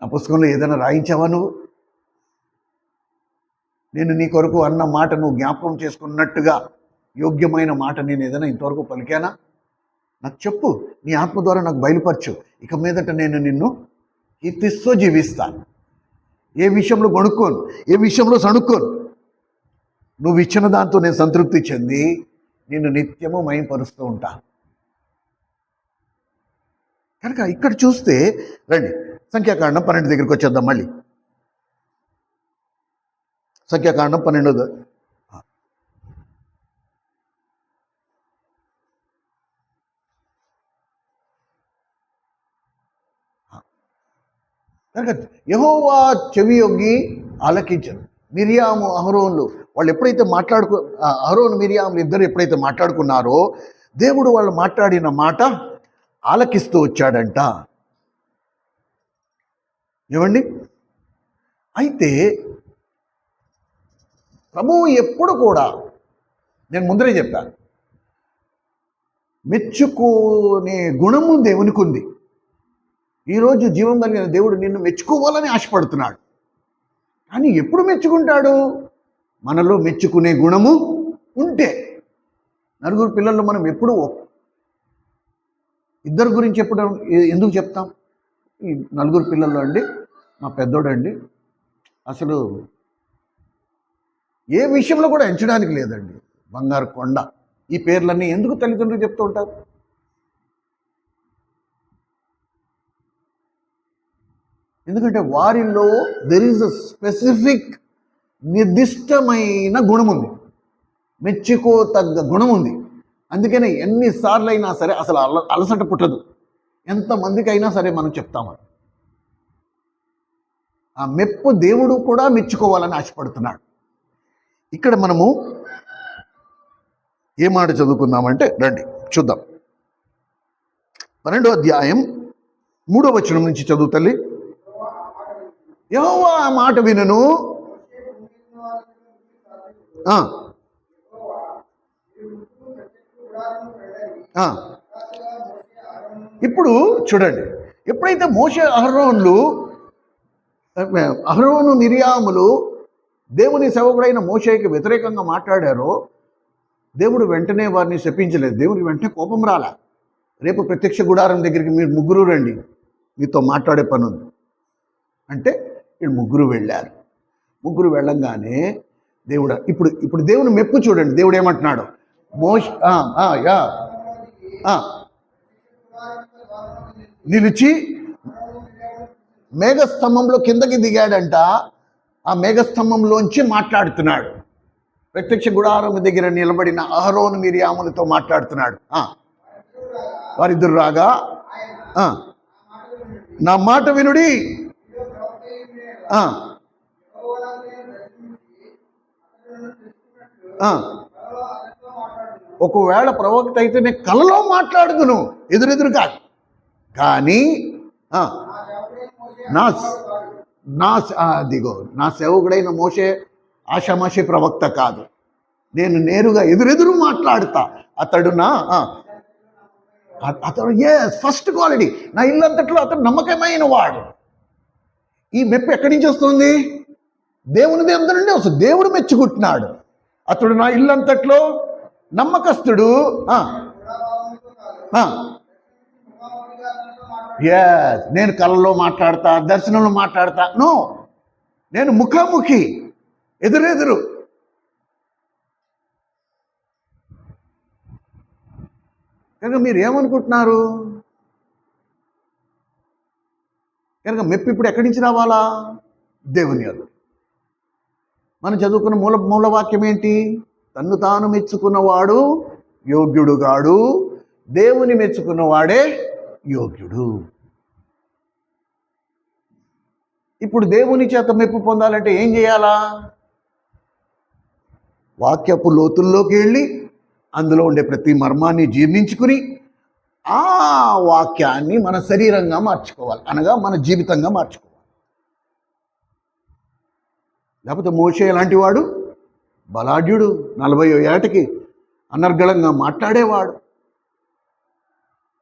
Speaker 1: నా పుస్తకంలో ఏదైనా రాయించావా? నువ్వు నేను నీ కొరకు అన్న మాట నువ్వు జ్ఞాపకం చేసుకున్నట్టుగా యోగ్యమైన మాట నేను ఏదైనా ఇంతవరకు పలికానా? నాకు చెప్పు, నీ ఆత్మ ద్వారా నాకు బయలుపరచు. ఇక మీదట నేను నిన్ను కీర్తిస్తూ జీవిస్తాను. ఏ విషయంలో గొణుక్కోను, ఏ విషయంలో సణుక్కోను. నువ్వు ఇచ్చిన దాంతో నేను సంతృప్తి చెంది నిన్ను నిత్యము మహిమపరుస్తూ ఉంటాను. కనుక ఇక్కడ చూస్తే రండి, సంఖ్యాకాండం 12 దగ్గరికి వచ్చేద్దాం. మళ్ళీ సంఖ్యాకాండం 12. కనుక యెహోవా చెవి యొగ్గి ఆలకించను. మిరియాము అహరోన్లు వాళ్ళు ఎప్పుడైతే అహరోను మిరియాములు ఇద్దరు ఎప్పుడైతే మాట్లాడుకున్నారో దేవుడు వాళ్ళు మాట్లాడిన మాట ఆలకిస్తూ వచ్చాడంట. ఏమండి? అయితే ప్రభువు ఎప్పుడు కూడా, నేను ముందరే చెప్పాను, మెచ్చుకునే గుణము దేవునికి ఉంది. ఈరోజు జీవం కలిగిన దేవుడు నిన్ను మెచ్చుకోవాలని ఆశపడుతున్నాడు. కానీ ఎప్పుడు మెచ్చుకుంటాడు? మనలో మెచ్చుకునే గుణము ఉంటే. నలుగురు పిల్లల్లో మనం ఎప్పుడు ఇద్దరు గురించి ఎందుకు చెప్తాం? ఈ నలుగురు పిల్లల్లో అండి, మా పెద్దోడండి అసలు ఏ విషయంలో కూడా ఎంచడానికి లేదండి, బంగారు కొండ. ఈ పేర్లన్నీ ఎందుకు తల్లిదండ్రులు చెప్తూ ఉంటారు? ఎందుకంటే వారిలో దెర్ ఈజ్ అ స్పెసిఫిక్, నిర్దిష్టమైన గుణం ఉంది, మెచ్చుకోతగ్గ గుణం ఉంది. అందుకనే ఎన్నిసార్లు అయినా సరే అసలు అలసట పుట్టదు. ఎంతమందికి అయినా సరే మనం చెప్తాము. ఆ మెప్పు దేవుడు కూడా మెచ్చుకోవాలని ఆశపడుతున్నాడు. ఇక్కడ మనము ఏ మాట చదువుకుందామంటే రండి చూద్దాం. 12వ అధ్యాయం 3వ వచనం నుంచి చదువు తల్లి. యెహోవా మాట వినను. ఇప్పుడు చూడండి, ఎప్పుడైతే మోషే అహరోను మిరియాములు దేవుని సేవకుడైన మోషేకి వ్యతిరేకంగా మాట్లాడారో దేవుడు వెంటనే వారిని శపించలేదు. దేవుడికి వెంటనే కోపం రాలా. రేపు ప్రత్యక్ష గుడారం దగ్గరికి మీరు ముగ్గురు రండి, మీతో మాట్లాడే పని ఉంది అంటే వీళ్ళు ముగ్గురు వెళ్ళారు. ముగ్గురు వెళ్ళంగానే దేవుడు ఇప్పుడు దేవుని మెప్పు చూడండి. దేవుడు ఏమంటున్నాడు? నిలిచి మేఘస్తంభంలో కిందకి దిగాడంట. ఆ మేఘస్తంభంలోంచి మాట్లాడుతున్నాడు. ప్రత్యక్ష గుడారం దగ్గర నిలబడిన అహరోను మిరియాములతో మాట్లాడుతున్నాడు. వారిద్దరు రాగా, నా మాట వినుడి. ఒకవేళ ప్రవక్త అయితే నేను కలలో మాట్లాడుదును, ఎదురెదురు కాదు. కానీ నా సేవకుడైన మోషే ఆషామాషి ప్రవక్త కాదు. నేను నేరుగా ఎదురెదురు మాట్లాడుతా. అతడు ఫస్ట్ క్వాలిటీ. నా ఇల్లంతట్లో అతడు నమ్మకమైన వాడు. ఈ మెప్పు ఎక్కడి నుంచి వస్తుంది? దేవునిది ఎంత నుండి వస్తుంది. దేవుడు మెచ్చుకుంటున్నాడు. అతడు నా ఇల్లంతట్లో నమ్మకస్తుడు. నేను కళ్ళలో మాట్లాడతా, దర్శనంలో మాట్లాడతా. నో, నేను ముఖాముఖి, ఎదురెదురు. కనుక మీరు ఏమనుకుంటున్నారు? కనుక మెప్పు ఇప్పుడు ఎక్కడి నుంచి రావాలా? దేవుని యొద్ద. మనం చదువుకున్న మూలవాక్యం ఏంటి? తన్ను తాను మెచ్చుకున్నవాడు యోగ్యుడుగాడు, దేవుని మెచ్చుకున్నవాడే యోగ్యుడు. ఇప్పుడు దేవుని చేత మెప్పు పొందాలంటే ఏం చేయాలా? వాక్యపు లోతుల్లోకి వెళ్ళి అందులో ఉండే ప్రతి మర్మాన్ని జీర్ణించుకుని ఆ వాక్యాన్ని మన శరీరంగా మార్చుకోవాలి, అనగా మన జీవితంగా మార్చుకోవాలి. లేకపోతే మోషే లాంటి వాడు బలాఢ్యుడు, 40 ఏటకి అనర్గళంగా మాట్లాడేవాడు,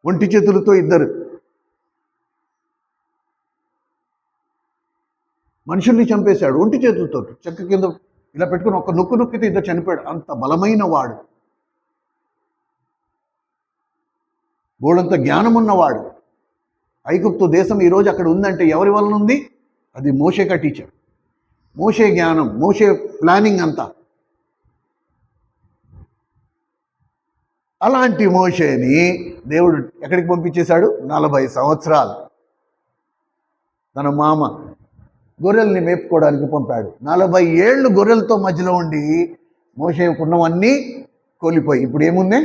Speaker 1: ఒంటి చేతులతో ఇద్దరు మనుషుల్ని చంపేశాడు. ఒంటి చేతులతో చెక్క కింద ఇలా పెట్టుకుని ఒక నొక్కితే ఇద్దరు చనిపోయాడు. అంత బలమైన వాడు, బోడంత జ్ఞానం ఉన్నవాడు. ఐగుప్తు దేశం ఈరోజు అక్కడ ఉందంటే ఎవరి వలన ఉంది? అది మోషే టీచర్, మోషే జ్ఞానం, మోషే ప్లానింగ్ అంతా. అలాంటి మోషేని దేవుడు ఎక్కడికి పంపించేశాడు? 40 సంవత్సరాలు తన మామ గొర్రెల్ని మేపుకోవడానికి పంపాడు. 40 ఏళ్ళు గొర్రెలతో మధ్యలో ఉండి మోషేకున్నవన్నీ కోల్పోయి ఇప్పుడు ఏముంది?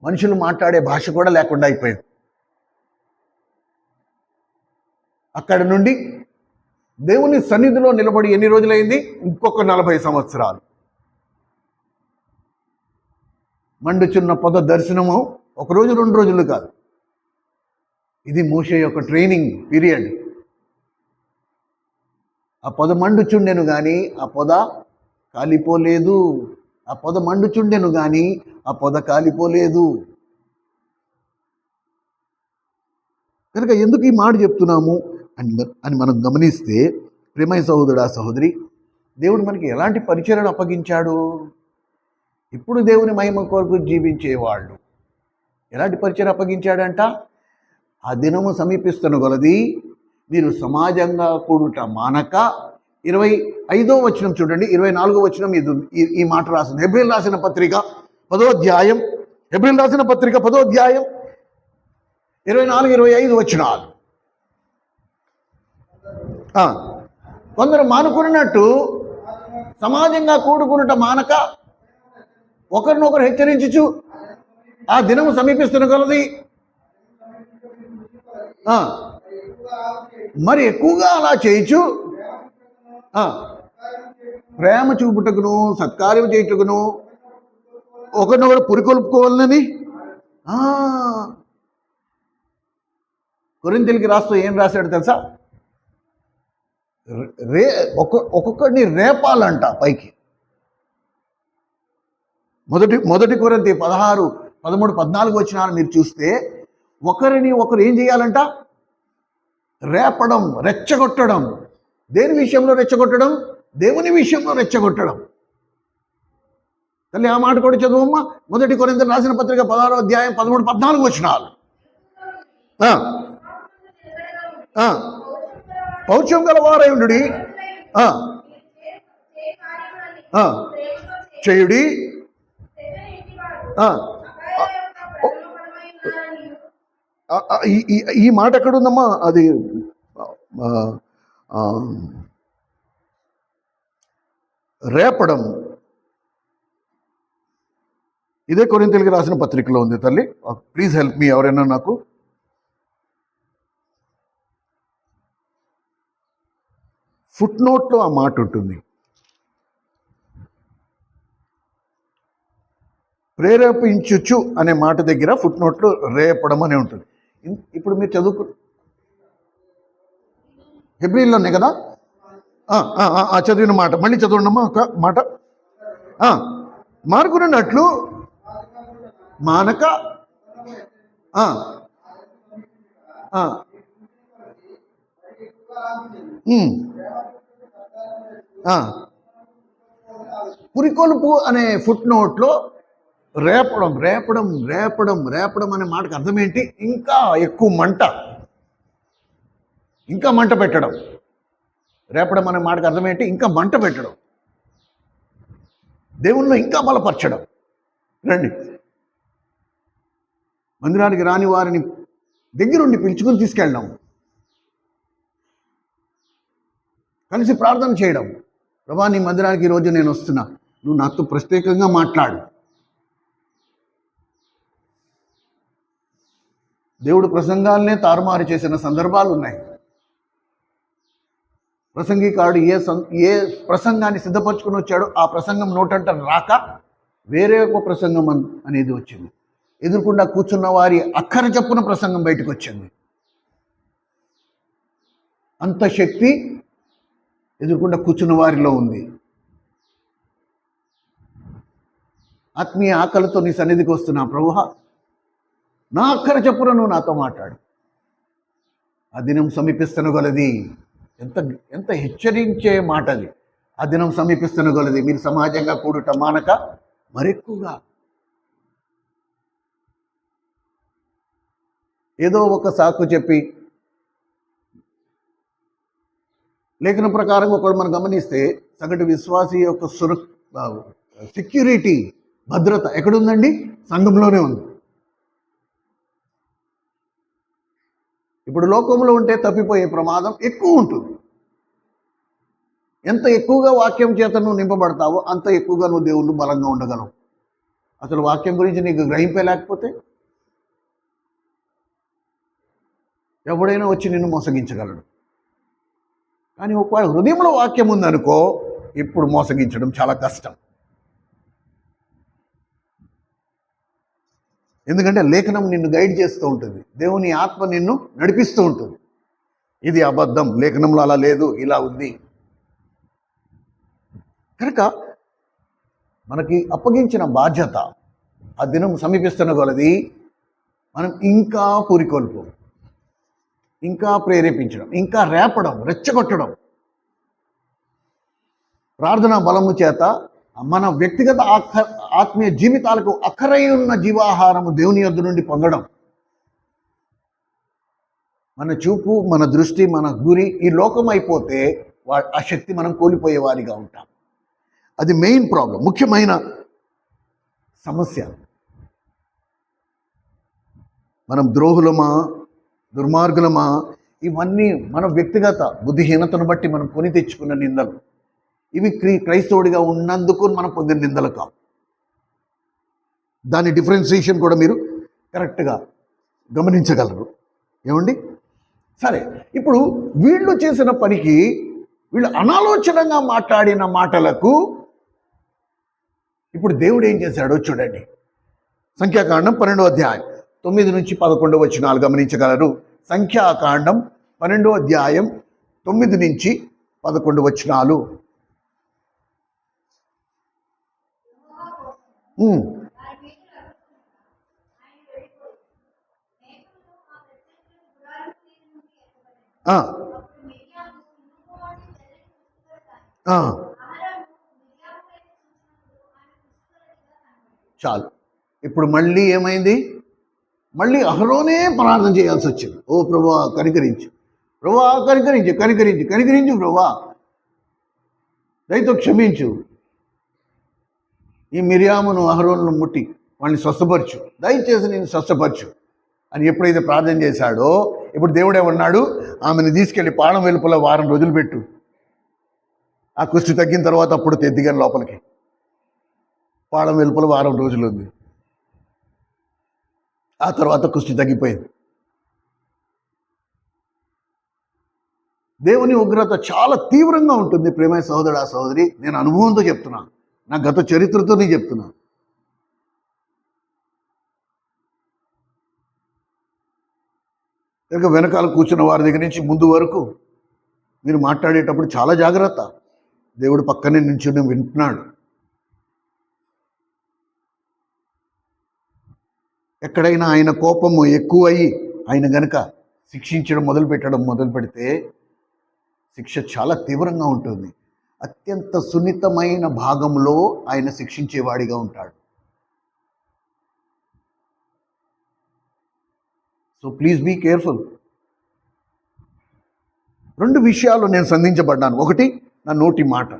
Speaker 1: మనుషులు మాట్లాడే భాష కూడా లేకుండా అయిపోయింది. అక్కడి నుండి దేవుని సన్నిధిలో నిలబడి ఎన్ని రోజులైంది? ఇంకొక 40 సంవత్సరాలు. మండుచున్న పొద దర్శనము 1 రోజు 2 రోజులు కాదు. ఇది మోషే యొక్క ట్రైనింగ్ పీరియడ్. ఆ పొద మండుచుండెను కానీ ఆ పొద కాలిపోలేదు. ఆ పొద మండుచుండెను కానీ ఆ పొద కాలిపోలేదు. కనుక ఎందుకు ఈ మాట చెప్తున్నాము అని మనం గమనిస్తే, ప్రియమైన సహోదరుడా సహోదరి, దేవుడు మనకి ఎలాంటి పరిచర్యను అప్పగించాడు? ఇప్పుడు దేవుని మహిమ కొరకు జీవించేవాళ్ళు ఎలాంటి పరిచర్య అప్పగించాడంట? ఆ దినము సమీపిస్తున్న కొలది మీరు సమాజంగా కూడుట మానక. 25వ వచనం చూడండి, 24వ వచనం ఈ మాట రాసింది. హెబ్రీయులకు రాసిన పత్రిక 10వ అధ్యాయం, హెబ్రీయులకు రాసిన పత్రిక 10వ అధ్యాయం 24, 25 వచనాలు. కొందరు మానుకున్నట్టు సమాజంగా కూడుకున్నట మానక ఒకరినొకరు హెచ్చరించుచు ఆ దినము సమీపిస్తున్న కొలది మరి ఎక్కువగా అలా చేయొచ్చు. ప్రేమ చూపుటకును సత్కార్యం చేయుటకును ఒకరినొకరు పురికొల్పుకోవాలని కొరింథీయులకు రాస్తూ ఏం రాశాడు తెలుసా? ఒక్కొక్కడిని రేపాలంట పైకి. మొదటి కొరింథీ 16, 13, 14 వచనాలు మీరు చూస్తే ఒకరిని ఒకరు ఏం చేయాలంట? రేపడం, రెచ్చగొట్టడం. దేని విషయంలో రెచ్చగొట్టడం? దేవుని విషయంలో రెచ్చగొట్టడం. తల్లి ఆ మాట కూడా చదువమ్మా. మొదటి కొరింథీ రాసిన పత్రిక 16వ అధ్యాయం 13, 14 వచనాలు. పౌరుషం గల వారై ఉండుడి, చేయుడి. ఈ మాట ఎక్కడుందమ్మా? అది రేపడం. ఇదే కొరింథీయులకు రాసిన పత్రికలో ఉంది తల్లి. ప్లీజ్ హెల్ప్ మీ, ఎవరైనా నాకు. ఫుట్ నోట్లో ఆ మాట ఉంటుంది. ప్రేరేపించుచు అనే మాట దగ్గర ఫుట్ నోట్లో రేపడం అనే ఉంటుంది. ఇప్పుడు మీరు హెబ్రీయులోనే కదా చదివిన మాట మళ్ళీ చదవండమ్మా ఒక మాట. మానుకున్నట్లు మానక పురికొల్పు అనే ఫుట్ నోట్లో రేపడం రేపడం రేపడం రేపడం అనే మాటకు అర్థం ఏంటి? ఇంకా ఎక్కువ మంట, ఇంకా మంట పెట్టడం. రేపడం అనే మాటకు అర్థం ఏంటి? ఇంకా మంట పెట్టడం, దేవుణ్ణి ఇంకా బలపరచడం. రండి, మందిరానికి రాని వారిని దగ్గరుండి పిలుచుకుని తీసుకెళ్ళడం, కలిసి ప్రార్థన చేయడం. ప్రభా, నీ మందిరానికి ఈరోజు నేను వస్తున్నా, నువ్వు నాతో ప్రత్యేకంగా మాట్లాడు. దేవుడు ప్రసంగాలనే తారుమారు చేసిన సందర్భాలు ఉన్నాయి. ప్రసంగికారుడు ఏ ప్రసంగాన్ని సిద్ధపరచుకుని వచ్చాడో ఆ ప్రసంగం నోటంట రాక వేరే ఒక ప్రసంగం అనేది వచ్చింది. ఎదురుకుండా కూర్చున్న వారి అక్కర చెప్పున ప్రసంగం బయటకు వచ్చింది. అంత శక్తి ఎదురుకుండా కూర్చున్న వారిలో ఉంది. ఆత్మీయ ఆకలితో నీ సన్నిధికి వస్తున్నా ప్రభువా, నా అక్కర చెప్పున నువ్వు నాతో మాట్లాడు. ఆ దినం సమీపిస్తున్న గలది. ఎంత హెచ్చరించే మాట అది. ఆ దినం సమీపిస్తున్న గలది, మీరు సమాజంగా కూడుట మానక మరెక్కువగా. ఏదో ఒక సాకు చెప్పి లేఖన ప్రకారం ఒకడు మనం గమనిస్తే సగటు విశ్వాసి యొక్క సెక్యూరిటీ భద్రత ఎక్కడుందండి? సంఘంలోనే ఉంది. ఇప్పుడు లోకంలో ఉంటే తప్పిపోయే ప్రమాదం ఎక్కువ ఉంటుంది. ఎంత ఎక్కువగా వాక్యం చేత నువ్వు నింపబడతావో అంత ఎక్కువగా నువ్వు దేవుళ్ళు బలంగా ఉండగలవు. అసలు వాక్యం గురించి నీకు గ్రహింపే లేకపోతే ఎవడైనా వచ్చి నిన్ను మోసగించగలడు. కానీ ఒకవేళ హృదయంలో వాక్యం ఉందనుకో, ఇప్పుడు మోసగించడం చాలా కష్టం. ఎందుకంటే లేఖనం నిన్ను గైడ్ చేస్తూ ఉంటుంది, దేవుని ఆత్మ నిన్ను నడిపిస్తూ ఉంటుంది. ఇది అబద్ధం, లేఖనంలో అలా లేదు, ఇలా ఉంది. కనుక మనకి అప్పగించిన బాధ్యత ఆ దినం సమీపిస్తున్న కొలది మనం ఇంకా పూరికొల్పు, ఇంకా ప్రేరేపించడం, ఇంకా రేపడం, రెచ్చగొట్టడం, ప్రార్థనా బలము చేత మన వ్యక్తిగత ఆత్మీయ జీవితాలకు అక్కరైన జీవాహారము దేవుని యొద్ద నుండి పొందడం. మన చూపు, మన దృష్టి, మన గురి ఈ లోకం అయిపోతే ఆ శక్తి మనం కోల్పోయే వారిగా ఉంటాం. అది మెయిన్ ప్రాబ్లం, ముఖ్యమైన సమస్య. మనం ద్రోహులమా, దుర్మార్గులమా, ఇవన్నీ మన వ్యక్తిగత బుద్ధిహీనతను బట్టి మనం కొని తెచ్చుకున్న నిందలు. ఇవి క్రైస్తవుడిగా ఉన్నందుకు మనం పొందిన నిందలు కావు. దాని డిఫరెన్సియేషన్ కూడా మీరు కరెక్ట్గా గమనించగలరు. ఏమండి? సరే, ఇప్పుడు వీళ్ళు చేసిన పనికి, వీళ్ళు అనాలోచనంగా మాట్లాడిన మాటలకు ఇప్పుడు దేవుడు ఏం చేశాడో చూడండి. సంఖ్యాకాండం 12వ అధ్యాయం 9 నుంచి 11 వచనాలు గమనించగలరు. సంఖ్యాకాండం 12వ అధ్యాయం 9 నుంచి 11 వచనాలు. చాలు. ఇప్పుడు మళ్ళీ ఏమైంది? మళ్ళీ అహరోనే ప్రార్థన చేయాల్సి వచ్చింది. ఓ ప్రభువా కనికరించు, ప్రభువా కనికరించు, కనికరించు, కనికరించు ప్రభువా, దయతో క్షమించు, ఈ మిరియామును అహరోనును ముట్టి వాళ్ళని స్వస్థపరచు, దయచేసి నేను స్వస్థపరచు అని ఎప్పుడైతే ప్రార్థన చేశాడో, ఇప్పుడు దేవుడు ఏమన్నాడు? ఆమెను తీసుకెళ్ళి పాడం వెలుపల వారం రోజులు పెట్టు. ఆ కుష్టి తగ్గిన తర్వాత అప్పుడు తెద్దిగాని లోపలికి. పాడం వెలుపల వారం రోజులు ఉంది. ఆ తర్వాత కుష్టి తగ్గిపోయింది. దేవుని ఉగ్రత చాలా తీవ్రంగా ఉంటుంది. ప్రేమైన సహోదరుడా, సహోదరి, నేను అనుభవంతో చెప్తున్నాను, నా గత చరిత్రతో నేను చెప్తున్నాను. కనుక వెనకాల కూర్చున్న వారి దగ్గర నుంచి ముందు వరకు మీరు మాట్లాడేటప్పుడు చాలా జాగ్రత్త. దేవుడు పక్కనే నించుని వింటున్నాడు. ఎక్కడైనా ఆయన కోపము ఎక్కువయ్యి ఆయన గనక శిక్షించడం మొదలు పెడితే శిక్ష చాలా తీవ్రంగా ఉంటుంది. అత్యంత సున్నితమైన భాగంలో ఆయన శిక్షించేవాడిగా ఉంటాడు. So please be careful. 2 విషయాలు నేను సంధించబడ్డాను. ఒకటి, నా నోటి మాట.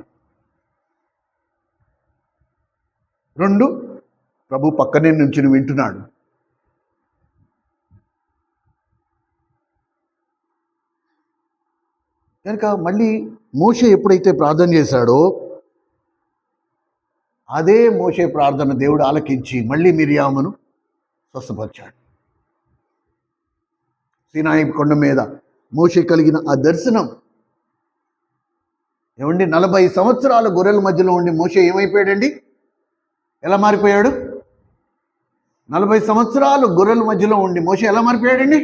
Speaker 1: 2, ప్రభు పక్కనే నుంచి వింటున్నాడు. కనుక మళ్ళీ మోషే ఎప్పుడైతే ప్రార్థన చేశాడో అదే మోషే ప్రార్థన దేవుడు ఆలకించి మళ్ళీ మిరియామును స్వస్థపరిచాడు. సీనాయి కొండ మీద మోషే కలిగిన ఆ దర్శనం. ఏమండి, 40 సంవత్సరాలు గొర్రెల మధ్యలో ఉండి మోషే ఏమైపోయాడండి? ఎలా మారిపోయాడు? 40 సంవత్సరాలు గొర్రెల మధ్యలో ఉండి మోషే ఎలా మారిపోయాడండి?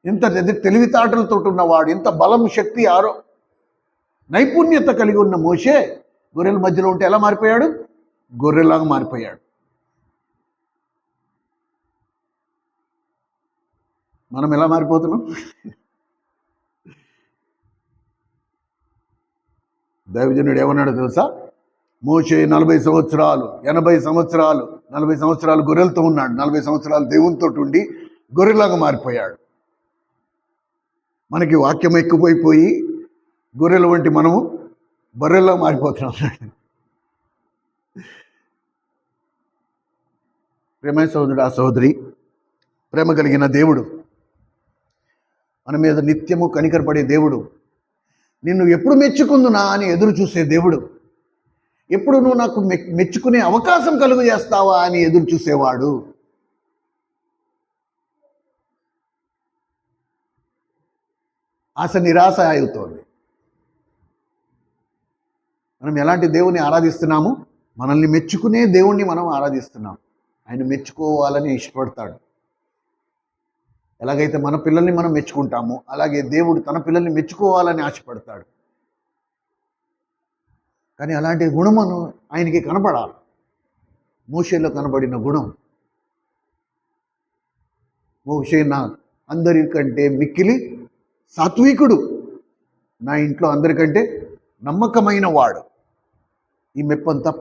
Speaker 1: ఇంత తెలివితేటలతో ఉన్నవాడు, ఇంత బలం, శక్తి, నైపుణ్యత కలిగి ఉన్న మోషే గొర్రెల మధ్యలో ఉంటే ఎలా మారిపోయాడు? గొర్రెలాగా మారిపోయాడు. మనం ఎలా మారిపోతున్నాం? దైవజనుడు ఏమన్నాడో తెలుసా? మోషే 40 సంవత్సరాలు, 80 సంవత్సరాలు, 40 సంవత్సరాలు గొర్రెలతో ఉన్నాడు, 40 సంవత్సరాలు దేవునితో ఉండి గొర్రెలాగా మారిపోయాడు. మనకి వాక్యం ఎక్కువైపోయి గొర్రెల వంటి మనము బర్రెల్లా మారిపోతున్నాం. ప్రేమ సహోదరుడు, సహోదరి, ప్రేమ కలిగిన దేవుడు, మన మీద నిత్యము కనికరపడే దేవుడు, నిన్ను ఎప్పుడు మెచ్చుకుందునా అని ఎదురు చూసే దేవుడు, ఎప్పుడు నువ్వు నాకు మెచ్చుకునే అవకాశం కలుగు చేస్తావా అని ఎదురు చూసేవాడు. ఆశ నిరాశ అవుతోంది. మనం ఎలాంటి దేవుని ఆరాధిస్తున్నాము? మనల్ని మెచ్చుకునే దేవుణ్ణి మనం ఆరాధిస్తున్నాం. ఆయన మెచ్చుకోవాలని ఇష్టపడతాడు. ఎలాగైతే మన పిల్లల్ని మనం మెచ్చుకుంటామో అలాగే దేవుడు తన పిల్లల్ని మెచ్చుకోవాలని ఆశపడతాడు. కానీ అలాంటి గుణం ఆయనకి కనపడాలి. మోషేలో కనబడిన గుణం, మోషే నా అందరికంటే మిక్కిలి సాత్వికుడు, నా ఇంట్లో అందరికంటే నమ్మకమైన వాడు. ఈ మెప్పంతా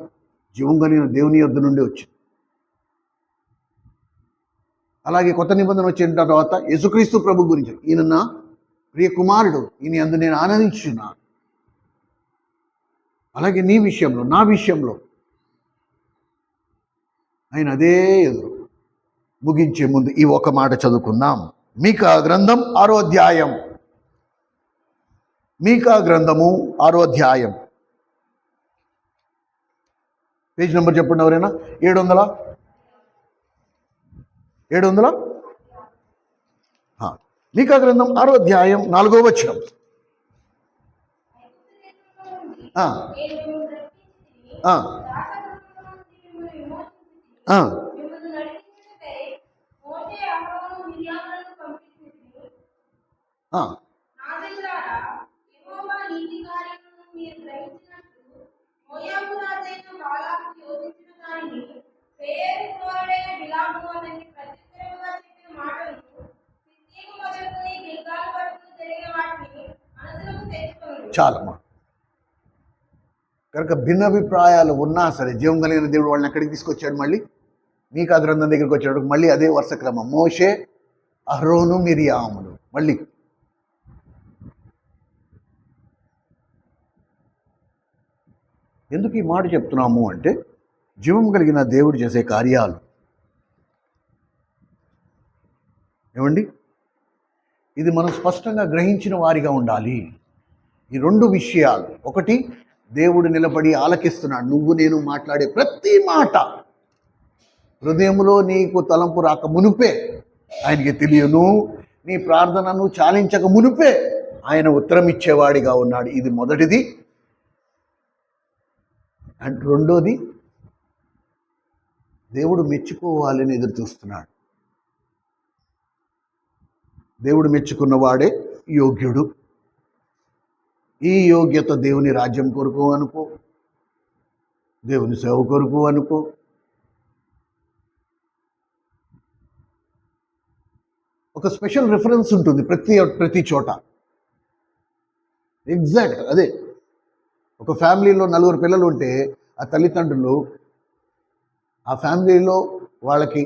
Speaker 1: జీవం కలిగిన దేవుని యొద్ద నుండి వచ్చింది. అలాగే కొత్త నిబంధన వచ్చిన తర్వాత యేసుక్రీస్తు ప్రభు గురించి, ఈయన నా ప్రియ కుమారుడు, ఈయన యందు నేను ఆనందించున్నాను. అలాగే నీ విషయంలో, నా విషయంలో ఆయన అదే ఎదురు. ముగించే ముందు ఈ ఒక మాట చదువుకుందాం. మీకా గ్రంథం 6వ అధ్యాయం. మీకా గ్రంథము 6వ అధ్యాయం. పేజ్ నెంబర్ చెప్పండి ఎవరైనా. 700 మీకా గ్రంథం 6వ అధ్యాయం 4వ వచనం. చాలమ్మా. కనుక భిన్నాభిప్రాయాలు ఉన్నా సరే జీవం కలిగిన దేవుడు వాళ్ళని ఎక్కడికి తీసుకొచ్చాడు? మళ్ళీ మీకా గ్రంథం దగ్గరికి వచ్చాడు. మళ్ళీ అదే వరుస క్రమం. మోషే, అహరోను, మిరియాములు. మళ్ళీ ఎందుకు ఈ మాట చెప్తున్నాము అంటే, జీవం కలిగిన దేవుడు చేసే కార్యాలు ఏమండి, ఇది మనం స్పష్టంగా గ్రహించిన వారిగా ఉండాలి. ఈ రెండు విషయాలు, ఒకటి దేవుడు నిలబడి ఆలకిస్తున్నాడు. నువ్వు నేను మాట్లాడే ప్రతి మాట హృదయంలో నీకు తలంపు రాక మునుపే ఆయనకి తెలియను. నీ ప్రార్థనను చాలించక మునుపే ఆయన ఉత్తరం ఇచ్చేవాడిగా ఉన్నాడు. ఇది మొదటిది. అండ్ రెండోది, దేవుడు మెచ్చుకోవాలని ఎదురు చూస్తున్నాడు. దేవుడు మెచ్చుకున్నవాడే యోగ్యుడు. ఈ యోగ్యత దేవుని రాజ్యం కొరకు అనుకో, దేవుని సేవ కొరకు అనుకో, ఒక స్పెషల్ రిఫరెన్స్ ఉంటుంది ప్రతి చోట. ఎగ్జాక్ట్ అదే. ఒక ఫ్యామిలీలో 4 పిల్లలు ఉంటే ఆ తల్లిదండ్రులు ఆ ఫ్యామిలీలో వాళ్ళకి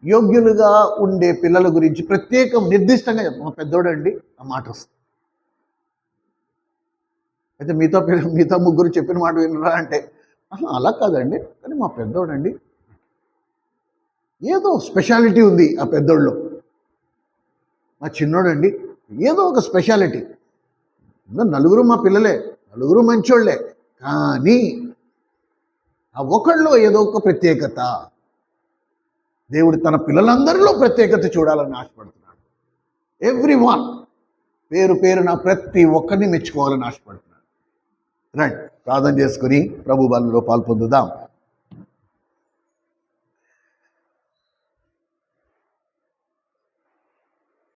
Speaker 1: యోగ్యులుగా ఉండే పిల్లల గురించి ప్రత్యేకం నిర్దిష్టంగా మా పెద్దోడండి ఆ మాట వస్తుంది. అయితే మిగతా ముగ్గురు చెప్పిన మాట వినరా అంటే అలా కాదండి, కానీ మా పెద్దోడండి, ఏదో స్పెషాలిటీ ఉంది ఆ పెద్దోళ్ళలో. మా చిన్నోడండి, ఏదో ఒక స్పెషాలిటీ. 4 మా పిల్లలే, 4 మంచోళ్లే, కానీ ఆ ఒకళ్ళలో ఏదో ఒక ప్రత్యేకత. దేవుడు తన పిల్లలందరిలో ప్రత్యేకత చూడాలని ఆశపడుతున్నాడు. ఎవ్రీవన్ పేరున ప్రతి ఒక్కరిని మెచ్చుకోవాలని ఆశపడుతున్నాడు. రైట్, ప్రార్థన చేసుకుని ప్రభు బలలో పాల్పొందుదాం.